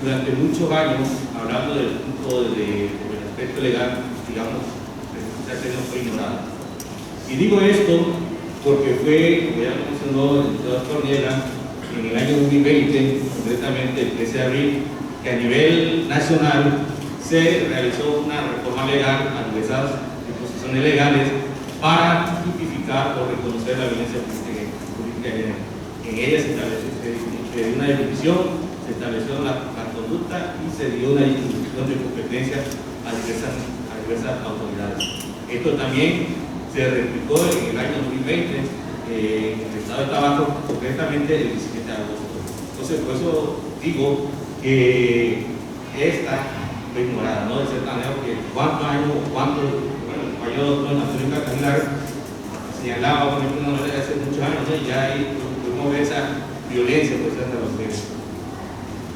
durante muchos años, hablando del punto del aspecto legal, digamos, no fue ignorada. Y digo esto porque fue, como ya lo mencionó el doctor Niebla, en el año 2020, concretamente el 13 de abril, que a nivel nacional se realizó una reforma legal a diversas disposiciones legales para tipificar o reconocer la violencia política de género. En ella se dio una definición, se estableció la conducta y se dio una distribución de competencias a diversas autoridades. Esto también se replicó en el año 2020 en el estado de Tabasco, concretamente el 17 de agosto. Entonces, por eso digo que esta fue ignorada, ¿no? De cierta manera, porque cuántos años, bueno, el compañero doctor Antonio Cacanar señalaba, por ejemplo, una manera de hace muchos años, ¿no? Y ya ahí pudimos ver esa violencia por ser de los medios.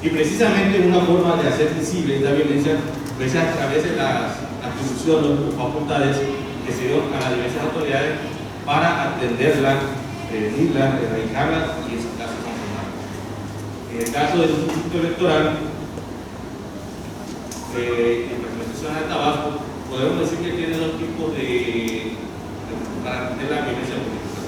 Y precisamente una forma de hacer visible esta violencia pues a través de las atribuciones o facultades que se dio a las diversas autoridades para atenderla, prevenirla, erradicarla y en su caso sancionarla. En el caso del Instituto Electoral, en la Constitución de Tabasco, podemos decir que tiene dos tipos para atender la violencia política.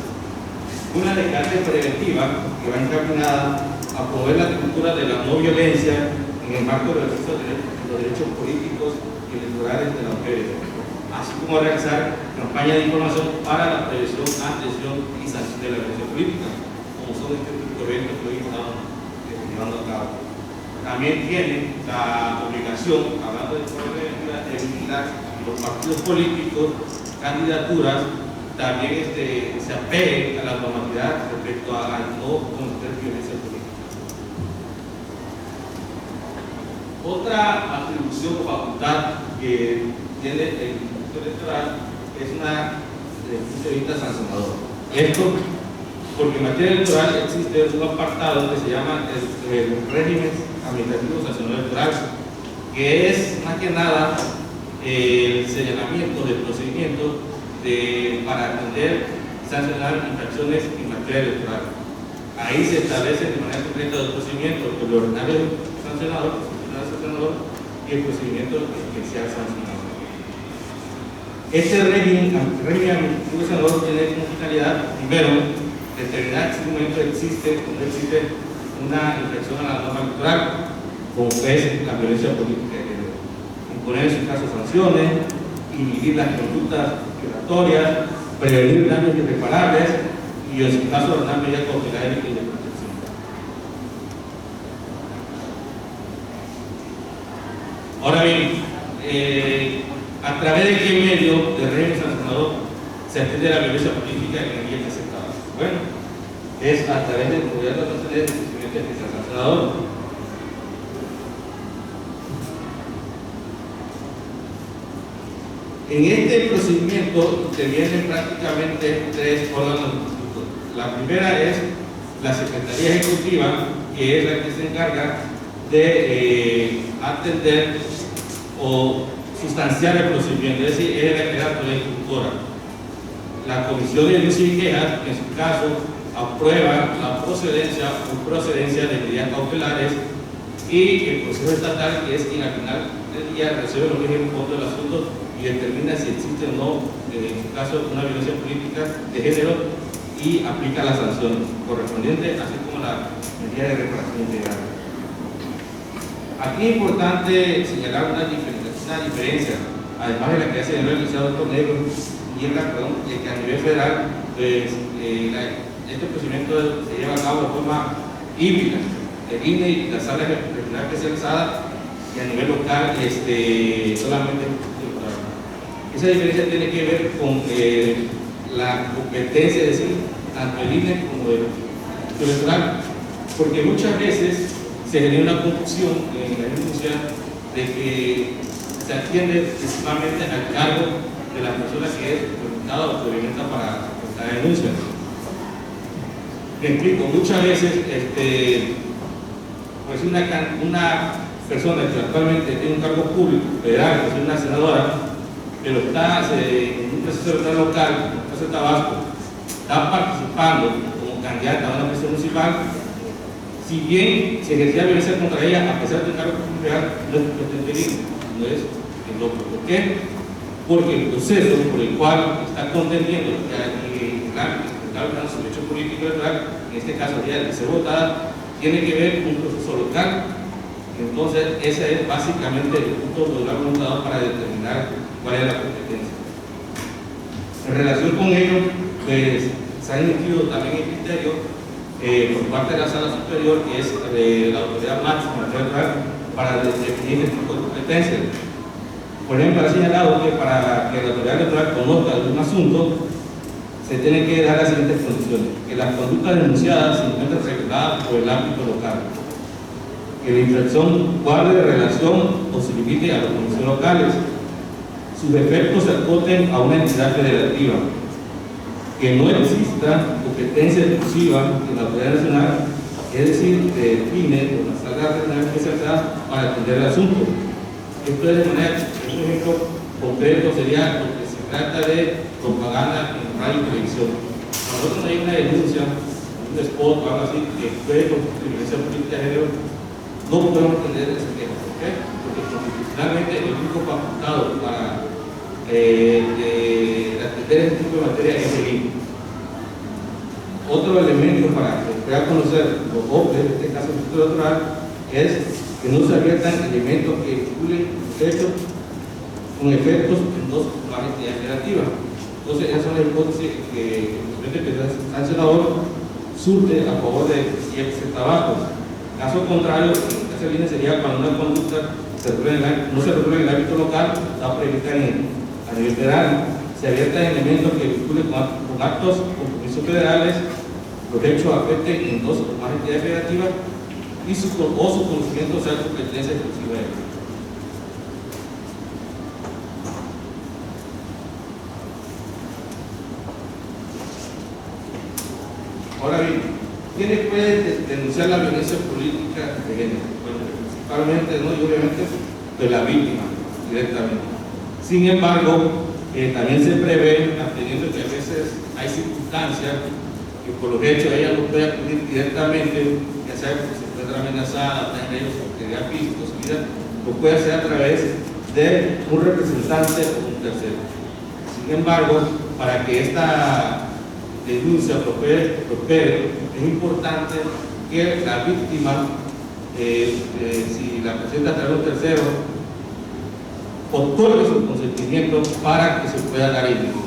Una de carácter preventiva, que va encaminada a promover la cultura de la no violencia en el marco del ejercicio de los derechos políticos y electorales de las mujeres, así como realizar campañas de información para la prevención, atención y sanción de la violencia política, como son este tipo de eventos que hoy estamos llevando a cabo. También tiene la obligación, hablando de forma preventiva, de vigilar los partidos políticos, candidaturas, también se apeguen a la normalidad respecto al no cometer violencia política. Otra atribución o facultad que tiene el Instituto Electoral es una desde el punto de vista sancionador. Esto porque en materia electoral existe un apartado que se llama el régimen administrativo sancionador electoral, que es más que nada el señalamiento del procedimiento para atender y sancionar infracciones en materia electoral. Ahí se establece de manera concreta el procedimiento, el ordinario sancionador y el procedimiento especial sancionador. Este régimen administrativo sancionador tiene como finalidad, primero, determinar si en un momento existe o no existe una infracción a la norma electoral, como es la violencia política de género, imponer en su caso sanciones, inhibir las conductas violatorias, prevenir daños irreparables y en su caso ordenar medidas cautelares y de protección. Ahora bien, ¿a través de qué medio del régimen sancionador se atiende la violencia política en el ambiente aceptado? Bueno, es a través del gobierno de proceder del procedimiento especial sancionador. En este procedimiento intervienen prácticamente tres órganos distintos. La primera es la Secretaría Ejecutiva, que es la que se encarga de atender o sustanciar el procedimiento, es decir, es la que da la ejecutora. La Comisión de Denuncias y Quejas, en su caso, aprueba la procedencia o procedencia de medidas cautelares, y el Consejo Estatal, que es quien al final del día resuelve lo que es el fondo del asunto y determina si existe o no, en su caso, una violencia política de género y aplica la sanción correspondiente, así como la medida de reparación integral. Aquí es importante señalar una diferencia, además de la que hace el licenciado Dr. Negro, y es la que a nivel federal, pues, este procedimiento se lleva a cabo de forma híbrida. El INE y la sala regional especializada, y a nivel local solamente. Esa diferencia tiene que ver con la competencia, es decir, tanto el INE como el Instituto Electoral, porque muchas veces se genera una confusión en la denuncia de que se atiende principalmente al cargo de la persona que es preguntada o experimenta para la denuncia. Me explico, muchas veces pues una persona que actualmente tiene un cargo público federal, que es una senadora, pero está en un proceso electoral local, en el caso de Tabasco, está participando como candidata a una presidencia municipal, si bien se ejercía violencia contra ella, a pesar de un cargo público federal, no es competente, no es el otro. ¿Por qué? Porque el proceso por el cual está contendiendo su derecho político electoral, en este caso el día de ser votada, tiene que ver con un proceso local. Entonces, ese es básicamente el punto que hemos montado para determinar cuál es la competencia. En relación con ello, pues, se ha emitido también el criterio por parte de la Sala Superior, que es la autoridad máxima electoral, para definir este tipo de competencias. Por ejemplo, ha señalado que para que la autoridad electoral conozca de un asunto, se tienen que dar las siguientes condiciones: que las conductas denunciadas se encuentren reguladas por el ámbito local, que la infracción guarde relación o se limite a los municipios locales, sus efectos se acoten a una entidad federativa, que no exista competencia exclusiva en la autoridad nacional, es decir, que define o la sala regional especializada para atender el asunto, Esto es de manera, un ejemplo concreto sería lo que se trata de propaganda en radio y televisión. Nosotros no hay una denuncia, un spot o algo así que puede constituir violencia política de género, no podemos entender ese tema. ¿Por qué? Porque constitucionalmente el único facultado para atender este tipo de materia es el INE. Otro elemento para que pueda conocer los hombres, en este caso el Instituto Electoral, es que no se adviertan elementos que vinculen hechos con efectos en dos entidades federativas. Entonces, esa es la hipótesis que el sancionador surte a favor de ciertos trabajos. Caso contrario, esa línea sería cuando una conducta no se regula en el ámbito local, está prevista a nivel federal. Se adviertan elementos que vinculen con actos o compromisos federales, los hechos afecten en dos o más entidades federativas y su conocimiento sea competencia exclusiva de ellos. Ahora bien, ¿quiénes pueden denunciar la violencia política de género? Bueno, principalmente, ¿no? Y obviamente, pues la víctima directamente. Sin embargo, también se prevé, atendiendo que a veces hay circunstancias que por los hechos ella no puede acudir directamente, ya sea porque se encuentra amenazada, está en riesgo de integridad física, su vida, lo puede hacer a través de un representante o un tercero. Sin embargo, para que esta denuncia prospere, es importante que la víctima, si la presenta a través de un tercero, otorgue su consentimiento para que se pueda dar inicio.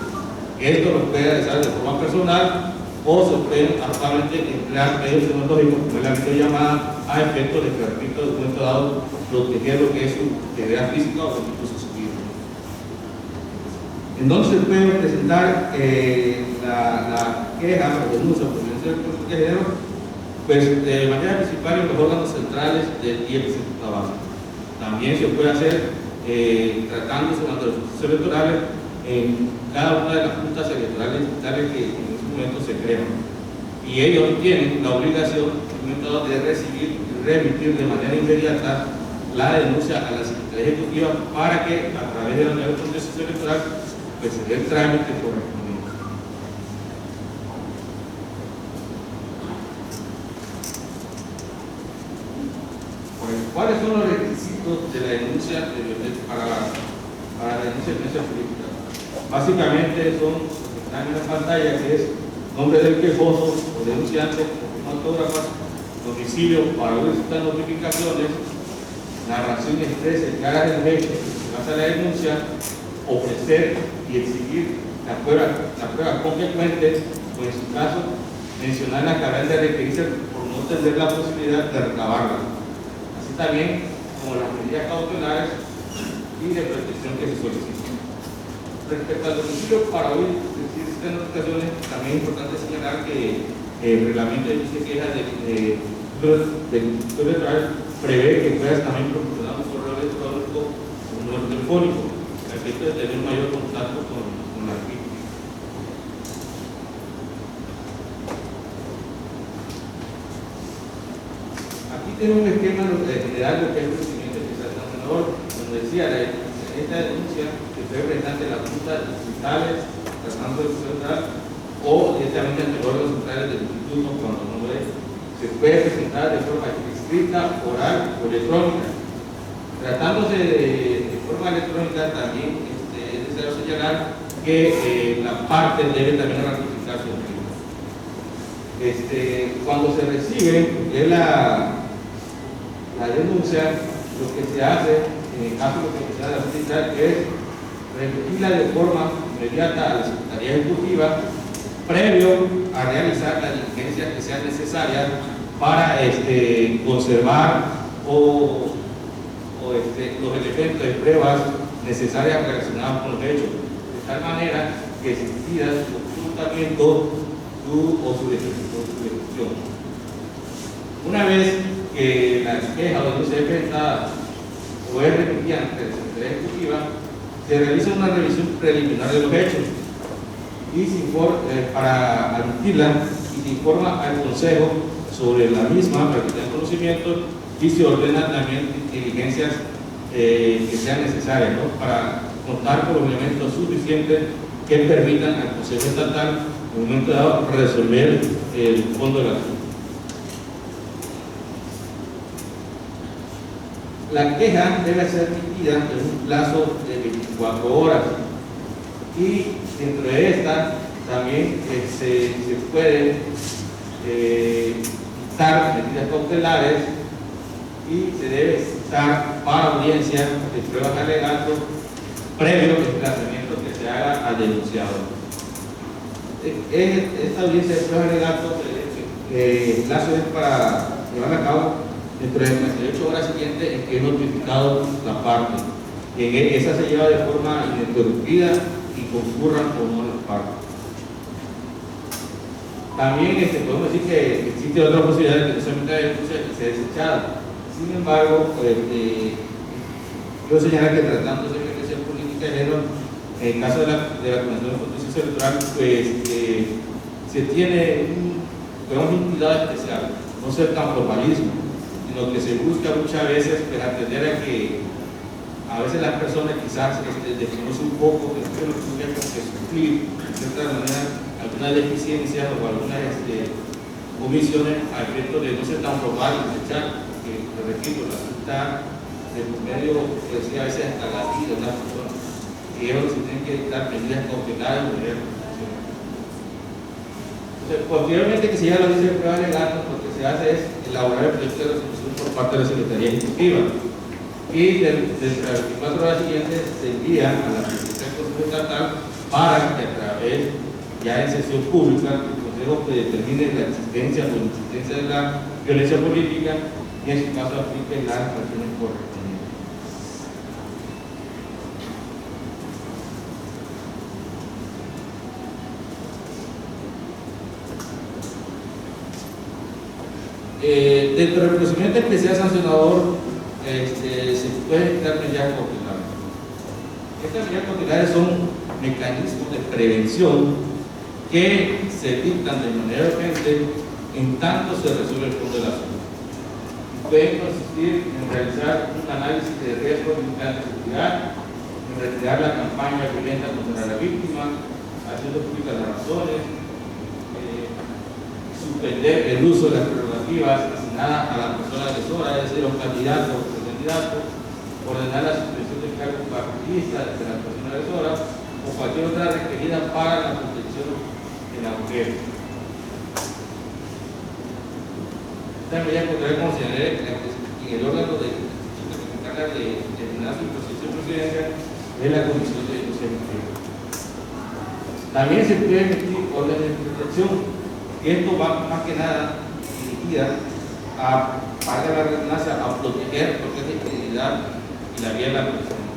Esto lo puede realizar de forma personal o se pueden actualmente emplear medios tecnológicos como la videollamada a efectos de que el respecto del documento dado proteger lo que es su integridad física o incluso su vida. Entonces se puede presentar la queja o denuncia por violencia política de género, pues de manera principal en los órganos centrales del IEPS de trabajo. También se puede hacer tratándose de los procesos electorales en cada una de las juntas electorales que en ese momento se crean. Y ellos tienen la obligación de recibir y remitir de manera inmediata la denuncia a la Secretaría Ejecutiva para que a través de la proceso electoral pues se dé el trámite correspondiente. ¿Cuáles son los requisitos de la denuncia de violencia para la denuncia de violencia política? Básicamente son los que están en la pantalla, que es nombre del quejoso o denunciante, autógrafas, domicilio para solicitar notificaciones, narración expresa y clara del hecho que se basa en la denuncia, ofrecer y exigir la prueba consecuente, o en su caso, mencionar la carrera de requerirse por no tener la posibilidad de recabarla. Así también como las medidas cautelares y de protección que se solicitan. Respecto al domicilio, para hoy existen notificaciones, también es importante señalar que el reglamento de quejas del Instituto Electoral prevé que puedas también proporcionar un correo electrónico o un número telefónico, a efecto de tener mayor contacto con la víctima. Aquí tenemos un esquema general de lo que es el procedimiento que se hace en donde decía esta denuncia que fue presente en las juntas distritales, tratando de central o directamente ante los órganos centrales del instituto cuando no lo es. Se puede presentar de forma escrita, oral o electrónica. Tratándose de forma electrónica, también es necesario señalar que la parte debe también ratificar su firma. Cuando se recibe la denuncia, lo que se hace, en el caso de que se haga la judicial, es remitirla de forma inmediata a la Secretaría Ejecutiva, previo a realizar las diligencias que sean necesarias para conservar los elementos de pruebas necesarias relacionadas con los hechos, de tal manera que se impida su ocultamiento o su ejecución. Una vez que la queja o denuncia es presentada o es remitida ante la Secretaría Ejecutiva, se realiza una revisión preliminar de los hechos y para admitirla y se informa al Consejo sobre la misma para que tenga conocimiento y se ordenan también diligencias que sean necesarias, ¿no? Para contar con los elementos suficientes que permitan al Consejo Estatal en un momento dado resolver el fondo del asunto. La queja debe ser emitida en un plazo de 24 horas y dentro de esta también se pueden dictar medidas cautelares y se debe citar para audiencia de pruebas de alegato previo al desplazamiento que se haga al denunciador. Esta audiencia de pruebas de alegato, el plazo es para llevar a cabo dentro de 48 horas siguientes en que es notificado la parte. Esa se lleva de forma ininterrumpida y concurran o no las partes. También podemos decir que existe otra posibilidad de que no solamente la denuncia sea desechada. Sin embargo, quiero señalar que tratándose de violencia política de género, en el caso de la Comisión de Justicia Electoral, pues se tiene un cuidado especial, no ser tan formalismo, sino que se busca muchas veces para atender a que a veces las personas quizás desconocen un poco que no tuvieran que sufrir de cierta manera algunas deficiencias o algunas omisiones al efecto de no ser tan formal y desechar, que repito, la está de medio, que decía a veces hasta la vida de una persona, que ellos se tienen que dar medidas cautelares de manera profesional. Entonces, posteriormente que se llega a la audiencia de prueba legal, lo que se hace es elaborar el proyecto de resolución por parte de la Secretaría Ejecutiva y dentro de las 24 horas siguientes se envía a la Secretaría del Consejo Estatal para que a través, ya en sesión pública, el Consejo determine la existencia o la existencia de la violencia política y en su caso aplique las sanciones correspondientes. Dentro del procedimiento especial sancionador se puede dictar medidas cautelares. Estas medidas cautelares son mecanismos de prevención que se dictan de manera urgente en tanto se resuelve el fondo del asunto. Pueden consistir en realizar un análisis de riesgo de seguridad, en retirar la campaña violenta contra la víctima, haciendo públicas las razones, suspender el uso de las prerrogativas asignadas a la persona agresora, es decir, a un candidato o precandidato, ordenar la suspensión del cargo partidista de la persona agresora o cualquier otra requerida para la protección de la mujer. Esta medida podría considerar en el órgano que se encarga de determinar su posición presidencial de la Comisión de Justicia Ejecutiva. También se puede emitir órdenes de protección, y esto va más que nada dirigida a, para la redundancia, a proteger lo que es la integridad y la vida de la persona.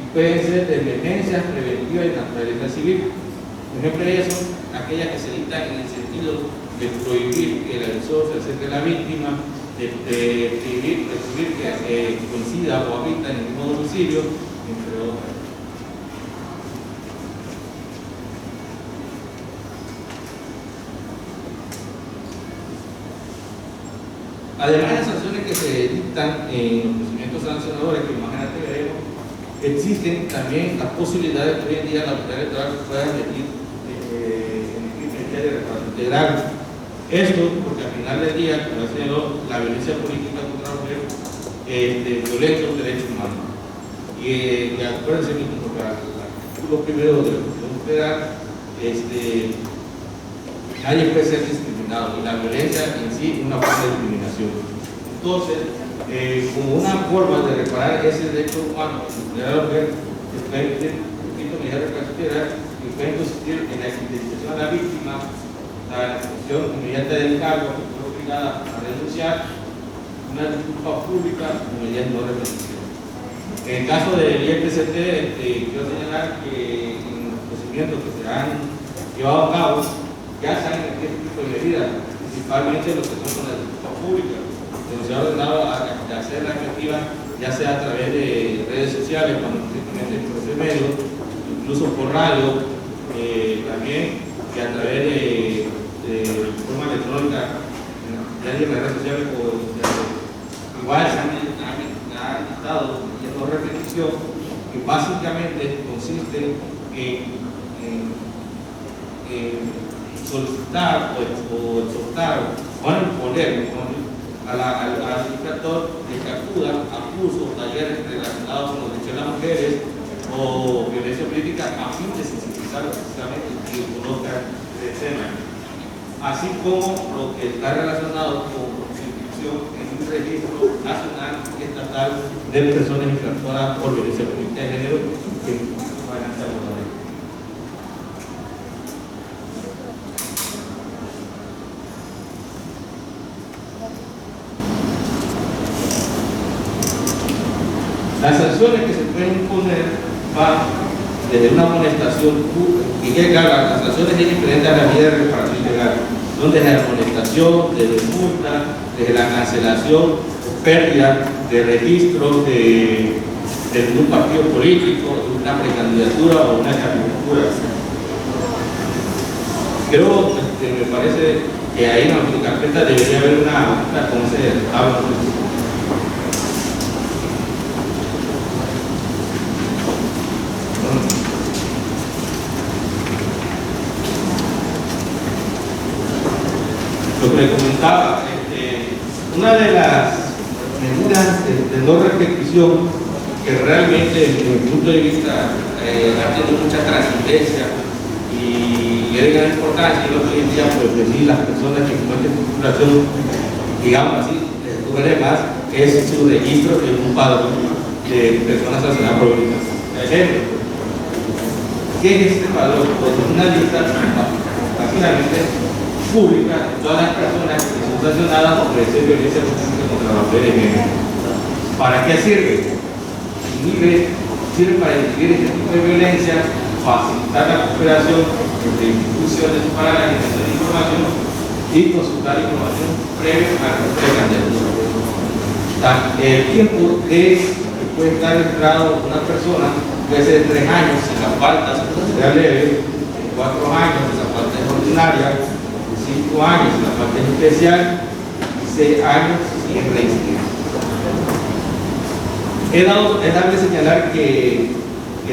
Y pueden ser de emergencias preventivas y naturaleza civil. Por ejemplo, eso, aquellas que se dictan en el sentido de prohibir que el agresor se acerque a la víctima, de prohibir que coincida o habita en el mismo domicilio, entre otras. Además de las sanciones que se dictan en los procedimientos sancionadores, que más adelante veremos, existen también las posibilidades que hoy en día la autoridad electoral pueda emitir medidas de reparación integral. Esto porque al final del día, como ha señalado, la violencia política contra la mujer violenta los derechos humanos. Y acuérdense que como para el artículo primero de la Constitución Federal, nadie puede ser discriminado y la violencia en sí es una forma de discriminación. Entonces, como una forma de reparar ese derecho humano de la mujer, se puede emitir medidas de reparación integral que pueden consistir en la identificación a la víctima, la expulsión inmediata del cargo, que fue obligada a denunciar, una disculpa pública o medidas no repetitivas. En el caso del IEPCT, quiero señalar que en los procedimientos que se han llevado a cabo, ya saben qué tipo de medidas, principalmente los que son con la disculpa pública, que nos ha ordenado a hacer la efectiva, ya sea a través de redes sociales, cuando simplemente por ese medio, incluso por radio, también, que a través de forma electrónica, ya en las redes sociales, igual se ha ha estado haciendo reflexión, que básicamente consiste en solicitar o exhortar o imponer al infractor de que acuda a cursos, talleres relacionados con los derechos de las mujeres o violencia política a fin de sensibilizar precisamente y que conozcan el tema, así como lo que está relacionado con su inscripción en un registro nacional y estatal de personas infractoras por violencia política de género que adelante abordaré. Las sanciones que se pueden imponer van desde una amonestación y las sanciones es diferente a la medida de reparación legal, son desde la amonestación, desde multa, desde la cancelación o pérdida de registros de un partido político, de una precandidatura o una candidatura. Creo que me parece que ahí en la carpeta debería haber una ¿cómo se habla? Lo que le comentaba, una de las medidas de no repetición que realmente desde mi punto de vista ha tenido mucha trascendencia y es de gran importancia, y hoy en día pues decir las personas que cometen circulación, digamos así, duele más, es su registro en un padrón de personas sancionadas por violencia. Por ejemplo, ¿qué es este padrón? Pues una lista básicamente pública de todas las personas que son sancionadas por ejercer violencia contra la mujer de género. ¿Para qué sirve? Sirve para distinguir este tipo de violencia, facilitar la cooperación entre instituciones para la generación de información y consultar información previa a la candidatura. El tiempo que puede estar registrado una persona puede ser de 3 años si la falta sea leve, 4 años si la falta es ordinaria, 5 años si la falta es especial y 6 años si es reincidente. Es dable señalar que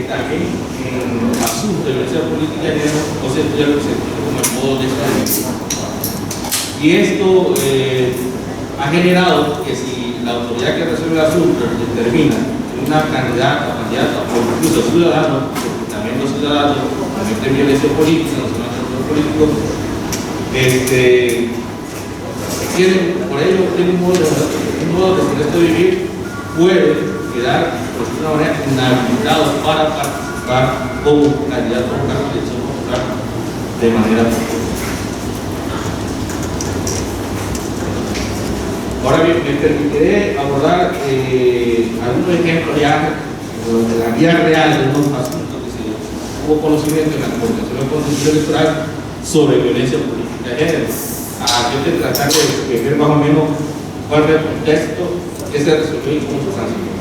también en asuntos de violencia política de género no se estudia lo que se entiende como el modo de estado. Y esto ha generado que si la autoridad que resuelve el asunto determina que una candidata o incluso ciudadano, porque también los ciudadanos cometen violencia política, no son actores políticos, por ello tiene un modo de con esto vivir, puede quedar de alguna manera inhabilitados para participar como candidato a cargo de elección popular de manera popular. Ahora bien, me permitiré abordar algunos ejemplos ya de la vida real de unos asuntos que se hubo conocimiento en la Coordinación de Constitución Electoral sobre violencia política de género. Yo te tratar de ver más o menos cuál es el contexto que se resolvió y cómo se sancionó.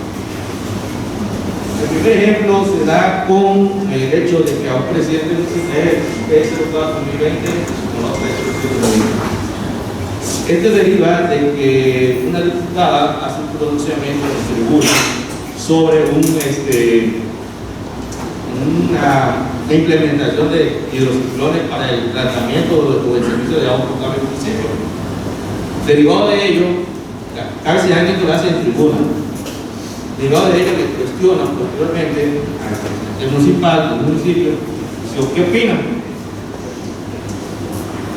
El primer ejemplo se da con el hecho de que a un presidente del PS 2020 se conoce esto deriva de que una diputada hace un pronunciamiento en tribuna sobre una implementación de hidrociclones para el tratamiento o el servicio de agua potable en el municipio. Derivado de ello, cabe señalar que lo hace en tribuna. Derivado de ello, le cuestionan posteriormente al municipal, del municipio, ¿qué opinan?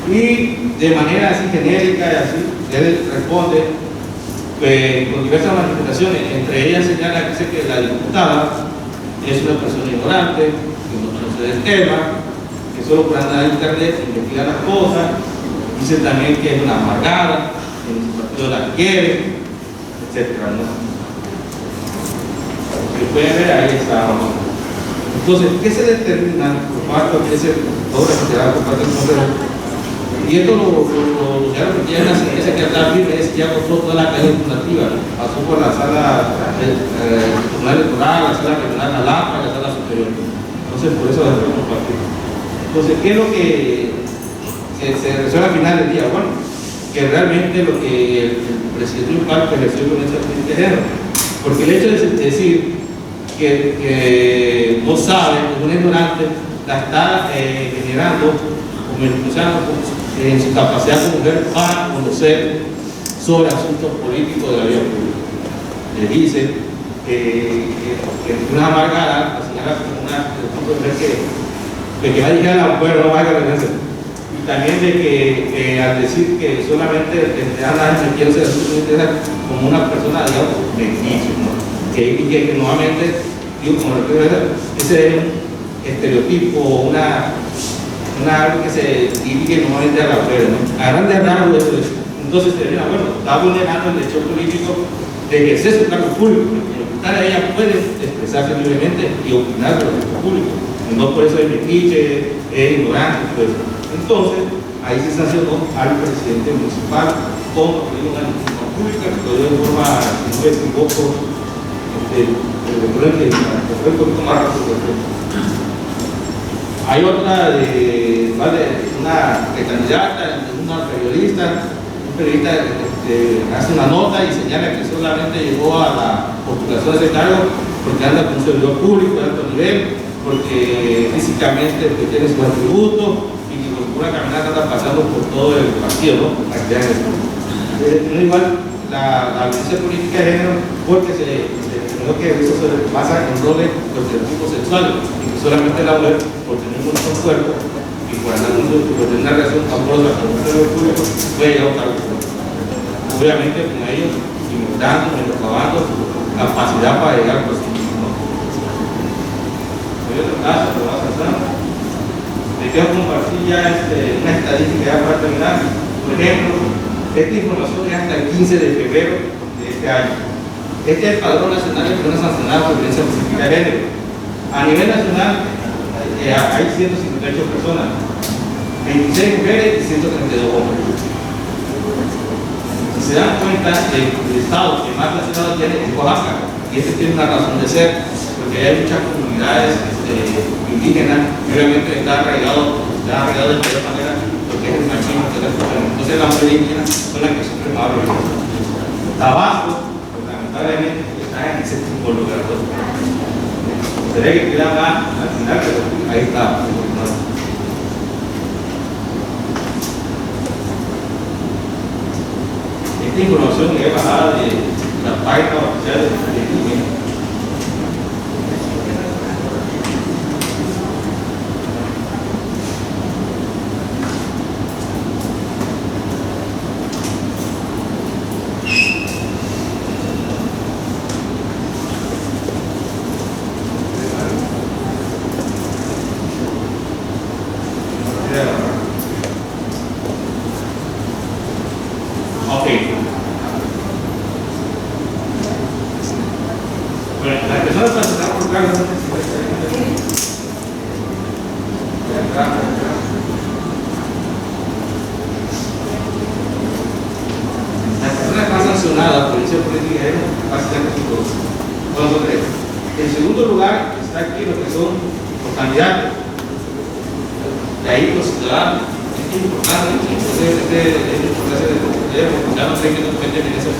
Y de manera así genérica y así, él responde con diversas manifestaciones, entre ellas señala que dice que la diputada es una persona ignorante, que no conoce del tema, que solo por andar en internet investiga las cosas, dice también que es una amargada, que su partido la quiere, etc. ¿no? Que pueden ver ahí está. Entonces, ¿qué se determina por parte de ese todo por parte del Consejo? Y esto ya en la sentencia que está firme es que ya pasó toda la cadena legislativa, pasó por la sala tribunal electoral, la sala regional Jalapa, la sala superior. Entonces, por eso debemos compartir. Entonces, ¿qué es lo que se resuelve al final del día? Bueno, que realmente lo que el presidente local ejerció con esa política de género, Porque el hecho de decir que no sabe, que es un ignorante, la está generando como en su capacidad como mujer para conocer sobre asuntos políticos de la vida pública. Le dice que una amargada, la señala como una mujer que va a llegar a la mujer, no vaya a la violencia. Y también de que al decir que solamente me quiero ser como una persona, digamos, beneficio, ¿no? Y que nuevamente, digo, como ese es un estereotipo, algo que se dirige normalmente a la mujer, ¿no? A grandes rasgos eso es. Entonces termina, bueno, está vulnerando el derecho político de ejercer su cargo público, porque ella puede expresarse libremente y opinar sobre el público. No por eso es metiche, es ignorante, pues. Entonces, ahí se sancionó al presidente municipal con una institución pública, que lo dio de forma, si no me equivoco, recuerden que fue un poquito más rápido. Hay otra una candidata, una periodista, hace una nota y señala que solamente llegó a la postulación de ese cargo porque anda con un servidor público de alto nivel, porque físicamente tiene su atributo y que con una caminata anda pasando por todo el partido, ¿no? No igual la violencia política de género, porque se determinó que eso se basa en roles de estereotipos sexuales y que solamente la mujer, por tener un buen cuerpo y por tener una relación amorosa con un servidor público, puede llegar a un cargo público. Obviamente con ellos limitando, menoscabando su capacidad para llegar a los institutos. Hay otro caso, lo vas a hacer. Les quiero compartir ya una estadística ya para terminar. Por ejemplo, esta información es hasta el 15 de febrero de este año. Este es el Padrón Nacional de Personas Sancionadas por Violencia Política de Género. A nivel nacional hay 158 personas, 26 mujeres y 132 hombres. Si se dan cuenta, el estado que más sancionado tiene es Oaxaca, y este tiene una razón de ser, porque hay muchas comunidades indígenas que obviamente está arraigado de mayor manera lo que es el machismo de las mujeres. Entonces las mujeres indígenas son las que sufren más violencia. Tabasco, lamentablemente, está en ese tipo de lugar. Sería que queda más al final, pero ahí está. Esta información es bajada de la página oficial de INE. En segundo lugar está aquí lo que son los candidatos. De ahí los ciudadanos. Es importante, ya no sé que no depende de ese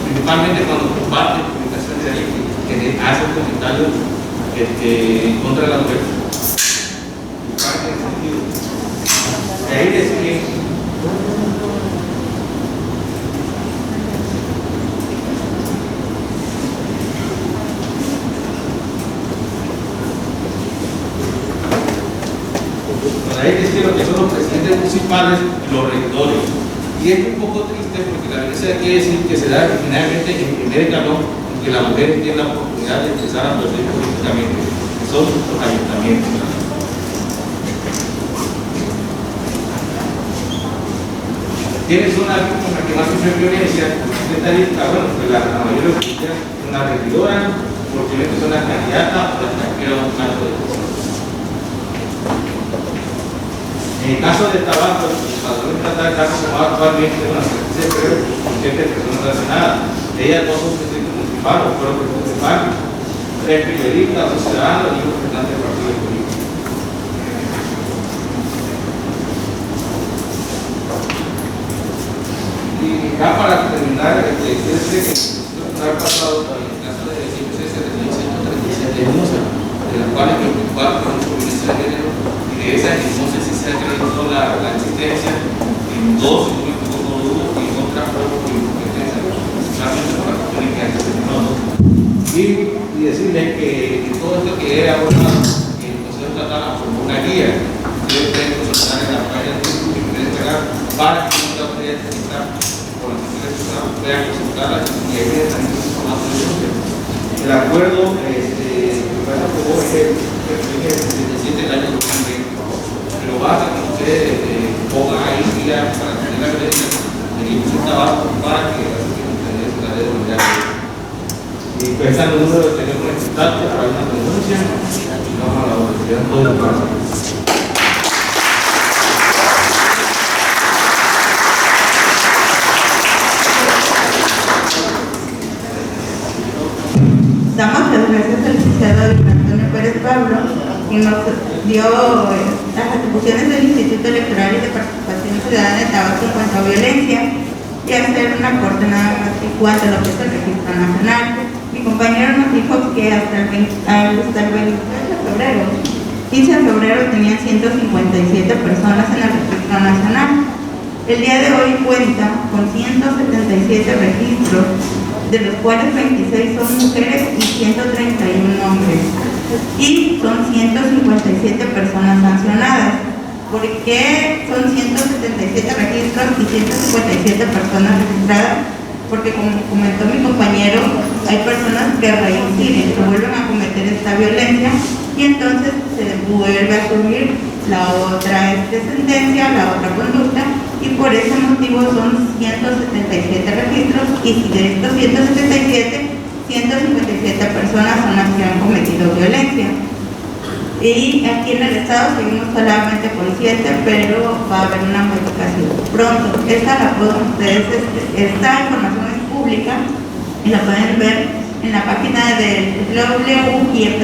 principalmente cuando comparten publicaciones de ahí que hacen comentarios en contra de la mujer. De ahí decir lo que son los presidentes municipales y los regidores. Y es un poco triste porque la violencia quiere decir que se da generalmente en primer escalón, que la mujer tiene la oportunidad de empezar a producir políticamente, que son los ayuntamientos. ¿Quiénes son las que más sufren violencia? Bueno, pues la mayoría de las son las regidoras, posiblemente son las candidatas o las que quieran un cargo de poder. En el caso de Tabasco, el Padrón Estatal está conformado actualmente con las 7 personas relacionadas. Ellas dos son presidentes municipales, o fueron presidentes municipales, 3 periodistas, 2 ciudadanos y un representante del partido político. Y ya para terminar, quiero decir que pasado en el caso de 137 denuncias, de las cuales 24 fueron por violencia de género, y de esas no sé si se ha acreditado la existencia en 2, si no me equivoco, y en otras fueron por incompetencia, solamente por las cuestiones que antes terminó. Y decirles que todo esto que he abordado, el Consejo Estatal aprobó una guía que ustedes pueden consultar en la página de Facebook que pueden descargar para que ustedes con las cuestiones que puedan consultarla y ahí también se información de denuncia. El acuerdo aprobó el 77 del año 2020, pero basta que ustedes pongan ahí guía para tener la violencia en el trabajo para que ustedes la denuncia. Y pensando en el número de teléfono de contacto para una denuncia, y vamos a la universidad todo el paso. Damos las gracias al licenciado Antonio Pérez Pablo, quien nos dio las atribuciones del Instituto Electoral y de Participación Ciudadana de Tabasco en cuanto a violencia y hacer una coordenada en cuanto a lo que es el registro nacional. Mi compañero nos dijo que hasta el 15 de febrero tenían 157 personas en el registro nacional. El día de hoy cuenta con 177 registros, de los cuales 26 son mujeres y 131 hombres. Y son 157 personas sancionadas. ¿Por qué son 177 registros y 157 personas registradas? Porque como comentó mi compañero, hay personas que reinciden, que vuelven a cometer esta violencia y entonces se vuelve a subir la otra sentencia, la otra conducta, y por ese motivo son 177 registros, y si de estos 177, 157 personas son las que han cometido violencia. Y aquí en el estado seguimos solamente con 7, pero va a haber una modificación pronto. Esta la pueden ustedes, esta información es pública y la pueden ver en la página del www.ipct.mx,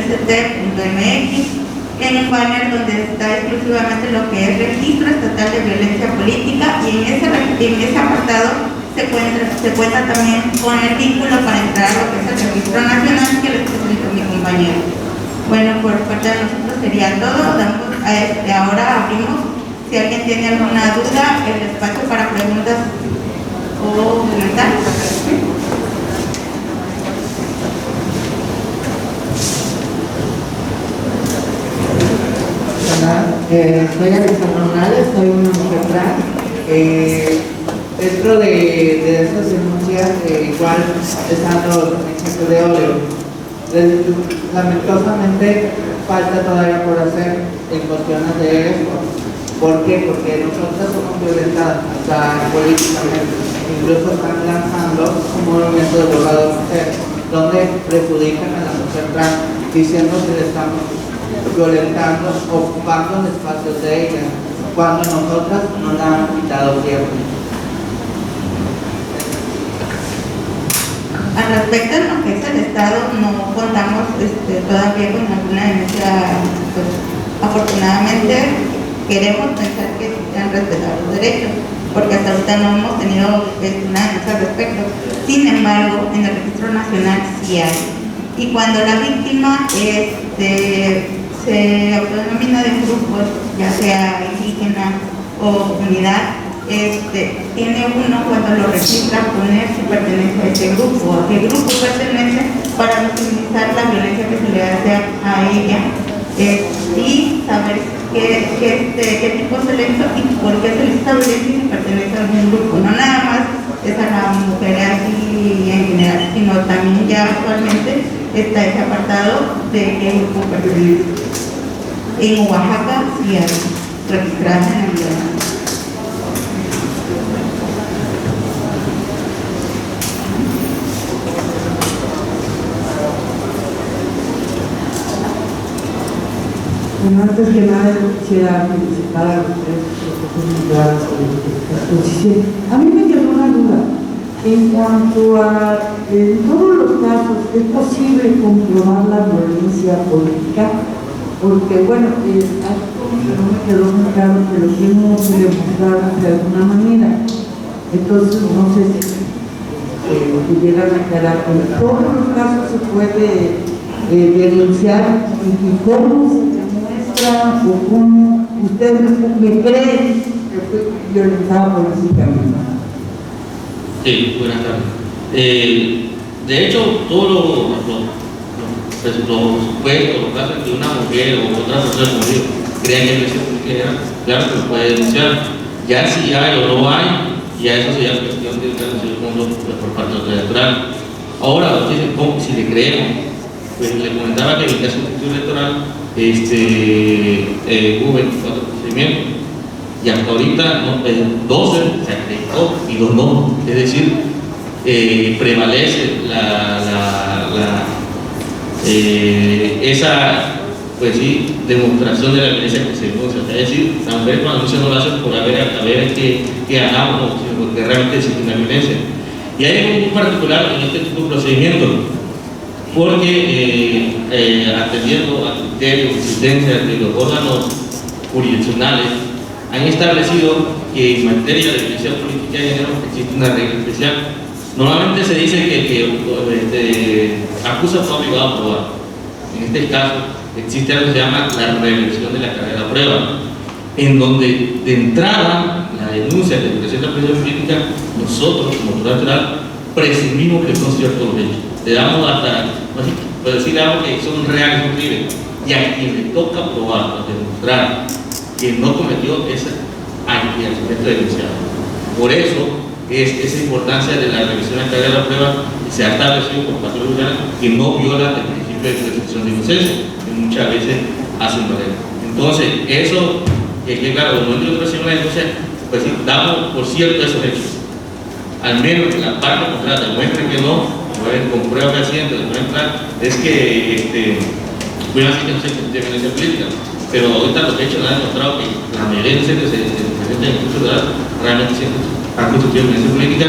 en un banner donde está exclusivamente lo que es Registro Estatal de Violencia Política, y en ese apartado se cuenta también con el vínculo para entrar a lo que es el Registro Nacional que les presentó mi compañero. Bueno, por parte de nosotros sería todo. Ahora abrimos, si alguien tiene alguna duda, el espacio para preguntas o comentarios. Soy Alexandra Morales, soy una mujer trans. Dentro de esas denuncias, igual están los ejemplos de óleo. Lamentosamente falta todavía por hacer en cuestiones de esto. ¿Por qué? Porque nosotros somos violentadas hasta políticamente. Incluso están lanzando un movimiento de borrado de mujer, donde perjudican a la mujer trans, diciendo que le estamos violentando, ocupando los espacios de ella, cuando nosotras no la han quitado siempre. Al respecto en lo que es el Estado, no contamos todavía con alguna denuncia. Pues, afortunadamente queremos pensar que se han respetado los derechos, porque hasta ahorita no hemos tenido una denuncia al respecto. Sin embargo, en el Registro Nacional sí hay. Y cuando la víctima se autodenomina de grupos, ya sea indígena o comunidad, tiene uno cuando lo registra poner si pertenece a ese grupo, a qué grupo pertenece, para minimizar la violencia que se le hace a ella, y saber qué tipo se le hizo y por qué se le hizo violencia y si pertenece a algún grupo. No nada más es a la mujer así en general, sino también ya actualmente está ese apartado de qué grupo pertenece. En Oaxaca sí hay registradas en el lugar. Bueno, antes que nada yo quisiera felicitar a los tres profesionales de esta exposición. A mí me quedó una duda. En cuanto a en todos los casos, ¿es posible comprobar la violencia política? Porque, bueno, algo que no me quedó muy claro, pero tengo que demostrar de alguna manera. Entonces, no sé si pudiera pudieran aclarar en todos los casos se puede denunciar y cómo se demuestra o cómo usted me cree que fue violentada políticamente. Sí, buenas tardes. De hecho, todos los supuestos, los casos que una mujer o otra persona conmigo crean que es violencia política, claro que lo puede denunciar. Ya si hay o no hay, ya eso sería cuestión de por parte de la electoral. Ahora, si le creemos, pues le comentaba que en el caso del Instituto Electoral hubo 24 procedimientos y hasta ahorita 12 se acreditó y 2 no. Es decir, prevalece esa pues sí, demostración de la violencia que se denuncia. Es decir, la mujer cuando denuncia no lo hace por a ver qué ganamos, sino porque realmente existe una violencia. Y hay algo muy particular en este tipo de procedimientos, porque atendiendo a criterios de existencia de los órganos jurisdiccionales, han establecido que en materia de violencia política de género existe una regla especial. Normalmente se dice que acusa fue obligado a probar. En este caso existe algo que se llama la reversión de la carga de la prueba, en donde de entrada la denuncia que presenta la violencia política, nosotros como autoridad electoral presumimos que son ciertos los hechos. Le damos hasta, por decirle algo que son reales, son creíbles, y a quien le toca probar, demostrar que no cometió ese sujeto denunciado. Por eso es esa importancia de la revisión de la carga de la prueba que se ha establecido por parte de los tribunales que no viola el principio de presunción de inocencia, que muchas veces hacen valer. Entonces, eso, que claro, el momento de presión de la denuncia, pues sí, damos por cierto esos hechos. Al menos que la parte contraria demuestre que no, con prueba fehaciente demuestra, es que, bueno, así que no se constituye violencia política. Pero ahorita los hechos han demostrado que la mayoría de los hechos que se presentan en el curso de edad realmente han constituido violencia política,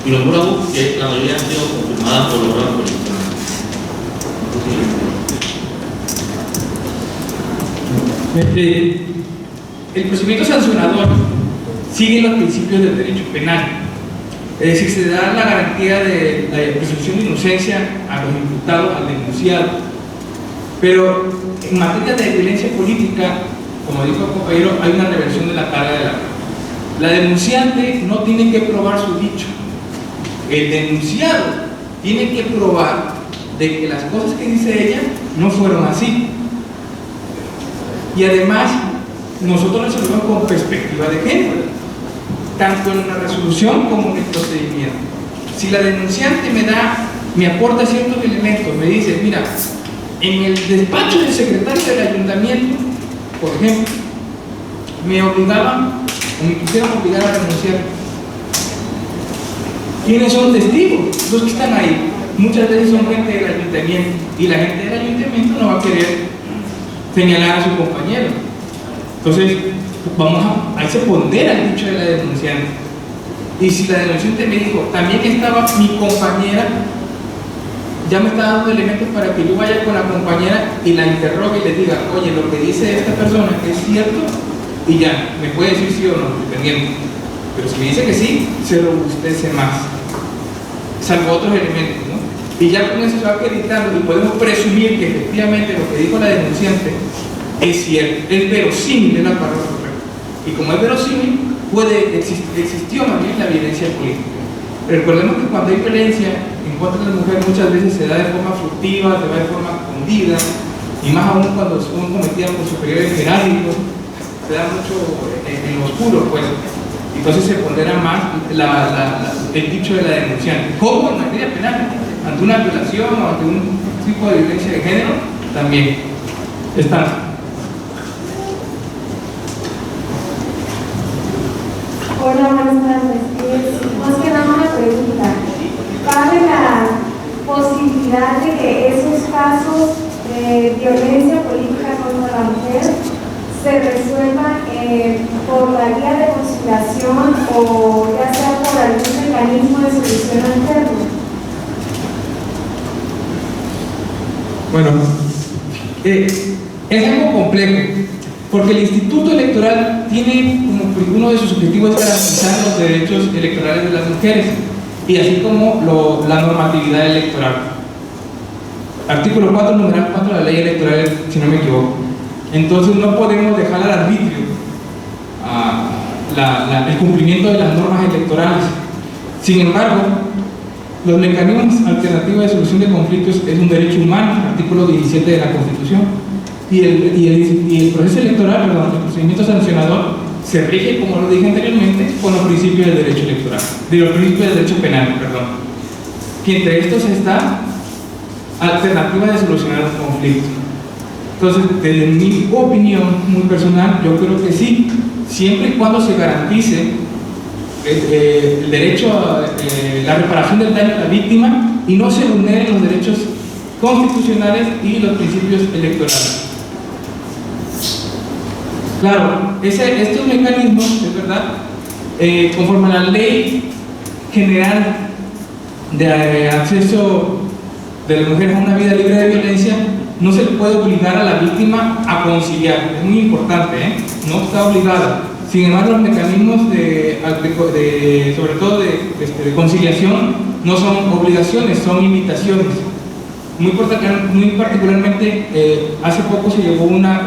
y lo nuevo que la mayoría han sido confirmadas por los órganos jurisdiccionales. El procedimiento sancionador sigue los principios del derecho penal. Es decir, se da la garantía de la presunción de inocencia a los imputados, al denunciado. Pero en materia de violencia política, como dijo el compañero, hay una reversión de la carga de la prueba. La denunciante no tiene que probar su dicho. El denunciado tiene que probar de que las cosas que dice ella no fueron así. Y además, nosotros resolvemos con perspectiva de género, tanto en la resolución como en el procedimiento. Si la denunciante me aporta ciertos elementos, me dice, mira, en el despacho del secretario del ayuntamiento, por ejemplo, me obligaban o me quisieran obligar a renunciar. ¿Quiénes son testigos? Los que están ahí. Muchas veces son gente del ayuntamiento, y la gente del ayuntamiento no va a querer señalar a su compañero. Entonces, ahí se pondera el dicho de la denunciante. Y si la denunciante me dijo, también estaba mi compañera, ya me está dando elementos para que yo vaya con la compañera y la interrogue y le diga, oye, lo que dice esta persona es cierto, y ya, me puede decir sí o no, dependiendo. Pero si me dice que sí, se robustece más, salvo otros elementos, ¿no? Y ya con eso se va acreditando y podemos presumir que efectivamente lo que dijo la denunciante es cierto, es verosímil, es la palabra correcta. Y como es verosímil, existió más bien la violencia política. Recordemos que cuando hay violencia en contra de la mujer, muchas veces se da de forma furtiva, se da de forma escondida, y más aún cuando son cometidas por superiores jerárquicos, se da mucho en lo oscuro, pues. Entonces se pondera más el dicho de la denunciante. Como en materia penal, ante una violación o ante un tipo de violencia de género, también están. Hola, buenas tardes. Más que nada una pregunta. ¿Cabe la posibilidad de que esos casos de violencia política contra la mujer se resuelvan por la vía de conciliación o ya sea por algún mecanismo de solución alterno? Bueno, es algo complejo, porque el Instituto Electoral tiene como uno de sus objetivos garantizar los derechos electorales de las mujeres. y así como la normatividad electoral. Artículo 4, numeral 4 de la ley electoral, si no me equivoco. Entonces no podemos dejar al arbitrio el cumplimiento de las normas electorales. Sin embargo, los mecanismos alternativos de solución de conflictos es un derecho humano, artículo 17 de la Constitución, y el proceso electoral, perdón, el procedimiento sancionador se rige, como lo dije anteriormente, con los principios del derecho electoral, de los principios del derecho penal, perdón. Que entre estos está alternativa de solucionar los conflictos. Entonces, desde mi opinión muy personal, yo creo que sí, siempre y cuando se garantice el derecho a la reparación del daño a la víctima y no se vulneren los derechos constitucionales y los principios electorales. Claro, estos mecanismos, es verdad, conforme a la ley general de acceso de las mujeres a una vida libre de violencia, no se le puede obligar a la víctima a conciliar. Es muy importante, no está obligada. Sin embargo, los mecanismos sobre todo de conciliación no son obligaciones, son invitaciones. Muy particularmente, hace poco se llevó una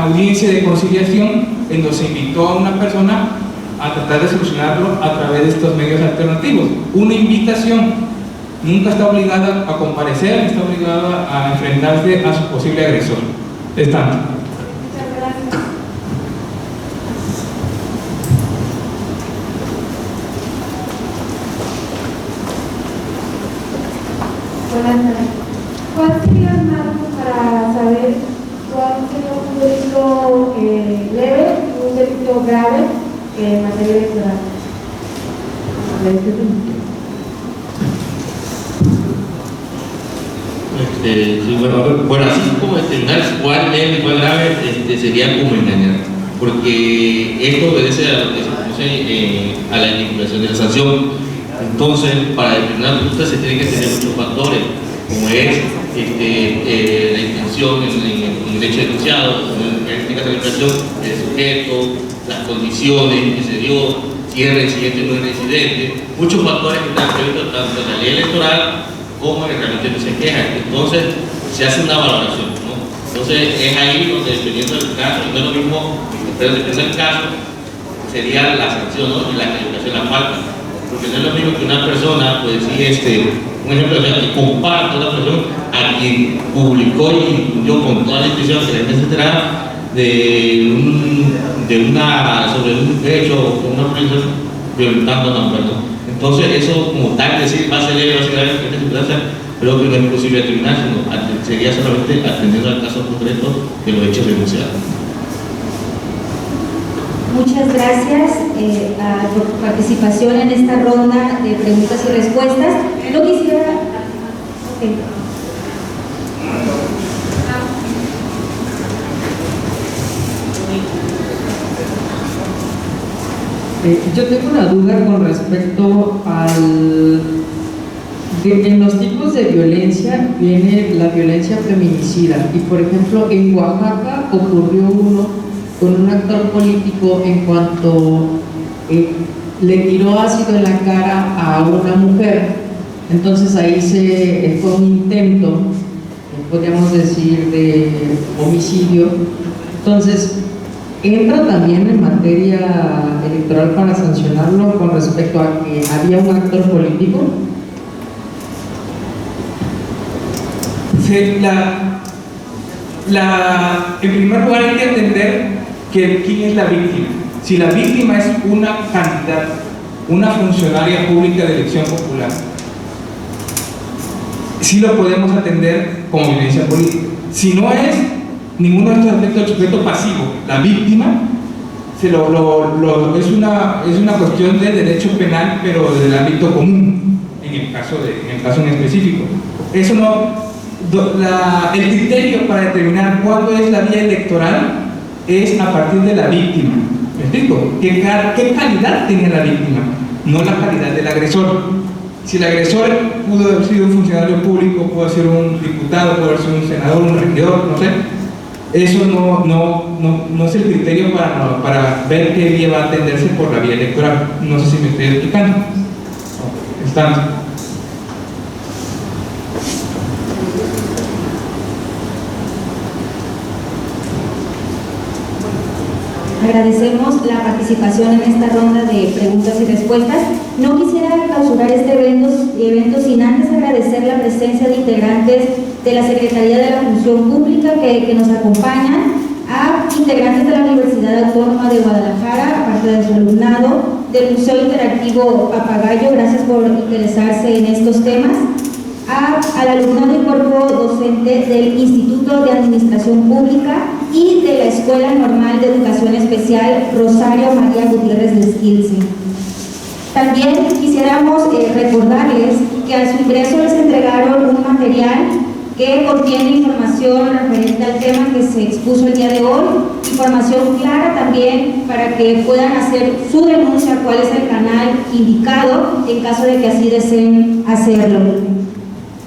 audiencia de conciliación en donde se invitó a una persona a tratar de solucionarlo a través de estos medios alternativos. Una invitación. Nunca está obligada a comparecer, está obligada a enfrentarse a su posible agresor. Es tanto. Muchas gracias. Buenas tardes. ¿Cuál sería el marco para saber cuál sería un delito leve y un delito grave en materia electoral? Sí, bueno, así como determinar cuál leve y cuál grave sería como engañar, porque esto obedece a lo que se conoce a la individualización de la sanción. Entonces, para determinar justicia se tienen que tener muchos factores, como es la intención en el hecho denunciado, como en este caso de la infracción, el sujeto, las condiciones que se dio, si es residente o no es residente, muchos factores que están previstos tanto en la ley electoral como el reglamento no se queja. Entonces se hace una valoración, ¿no? Entonces es ahí donde, dependiendo del caso, no es lo mismo, pero depende del caso, sería la sanción, ¿no? Y la calificación, la falta, porque no es lo mismo que una persona, pues sí, un ejemplo, que comparta una persona a quien publicó y difundió con toda la intención que la gente se trata sobre un hecho o una prohibición violentando a una persona. Entonces, eso como tal, decir va a ser leve, va a ser grave, en esta circunstancia, creo que no es posible determinar, sino sería solamente atendiendo al caso concreto de los hechos denunciados. Muchas gracias por tu participación en esta ronda de preguntas y respuestas. No quisiera... Okay. Yo tengo una duda con respecto en los tipos de violencia viene la violencia feminicida y por ejemplo en Oaxaca ocurrió uno con un actor político en cuanto le tiró ácido en la cara a una mujer. Entonces ahí fue un intento, podríamos decir, de homicidio. Entonces entra también en materia electoral para sancionarlo con respecto a que había un actor político. Sí, en primer lugar hay que entender quién es la víctima. Si la víctima es una candidata, una funcionaria pública de elección popular, sí lo podemos atender como violencia política. Si no es ninguno de estos aspectos del sujeto pasivo, la víctima, es una cuestión de derecho penal, pero del ámbito común, en el caso en específico. Eso no... el criterio para determinar cuándo es la vía electoral es a partir de la víctima. ¿Me explico? ¿Qué calidad tenía la víctima? No la calidad del agresor. Si el agresor pudo haber sido un funcionario público, pudo ser un diputado, pudo haber sido un senador, un regidor, no sé, eso no es el criterio para ver qué vía va a atenderse por la vía electoral. No sé si me estoy explicando. tanto. Agradecemos la participación en esta ronda de preguntas y respuestas. No quisiera clausurar este evento sin antes agradecer la presencia de integrantes de la Secretaría de la Función Pública que nos acompañan, a integrantes de la Universidad Autónoma de Guadalajara, aparte de su alumnado, del Museo Interactivo Papagayo, gracias por interesarse en estos temas, al alumnado y cuerpo docente del Instituto de Administración Pública y de la Escuela Normal de Educación Especial Rosario María Gutiérrez de Esquilce. También quisiéramos recordarles que a su ingreso les entregaron un material que contiene información referente al tema que se expuso el día de hoy, información clara también para que puedan hacer su denuncia, cuál es el canal indicado en caso de que así deseen hacerlo.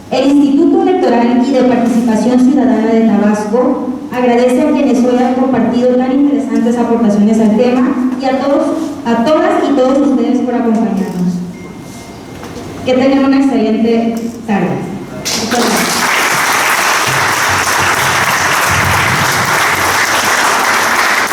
El Instituto Electoral y de Participación Ciudadana de Tabasco agradece a quienes hoy han compartido tan interesantes aportaciones al tema y a todas y todos ustedes por acompañarnos. Que tengan una excelente tarde.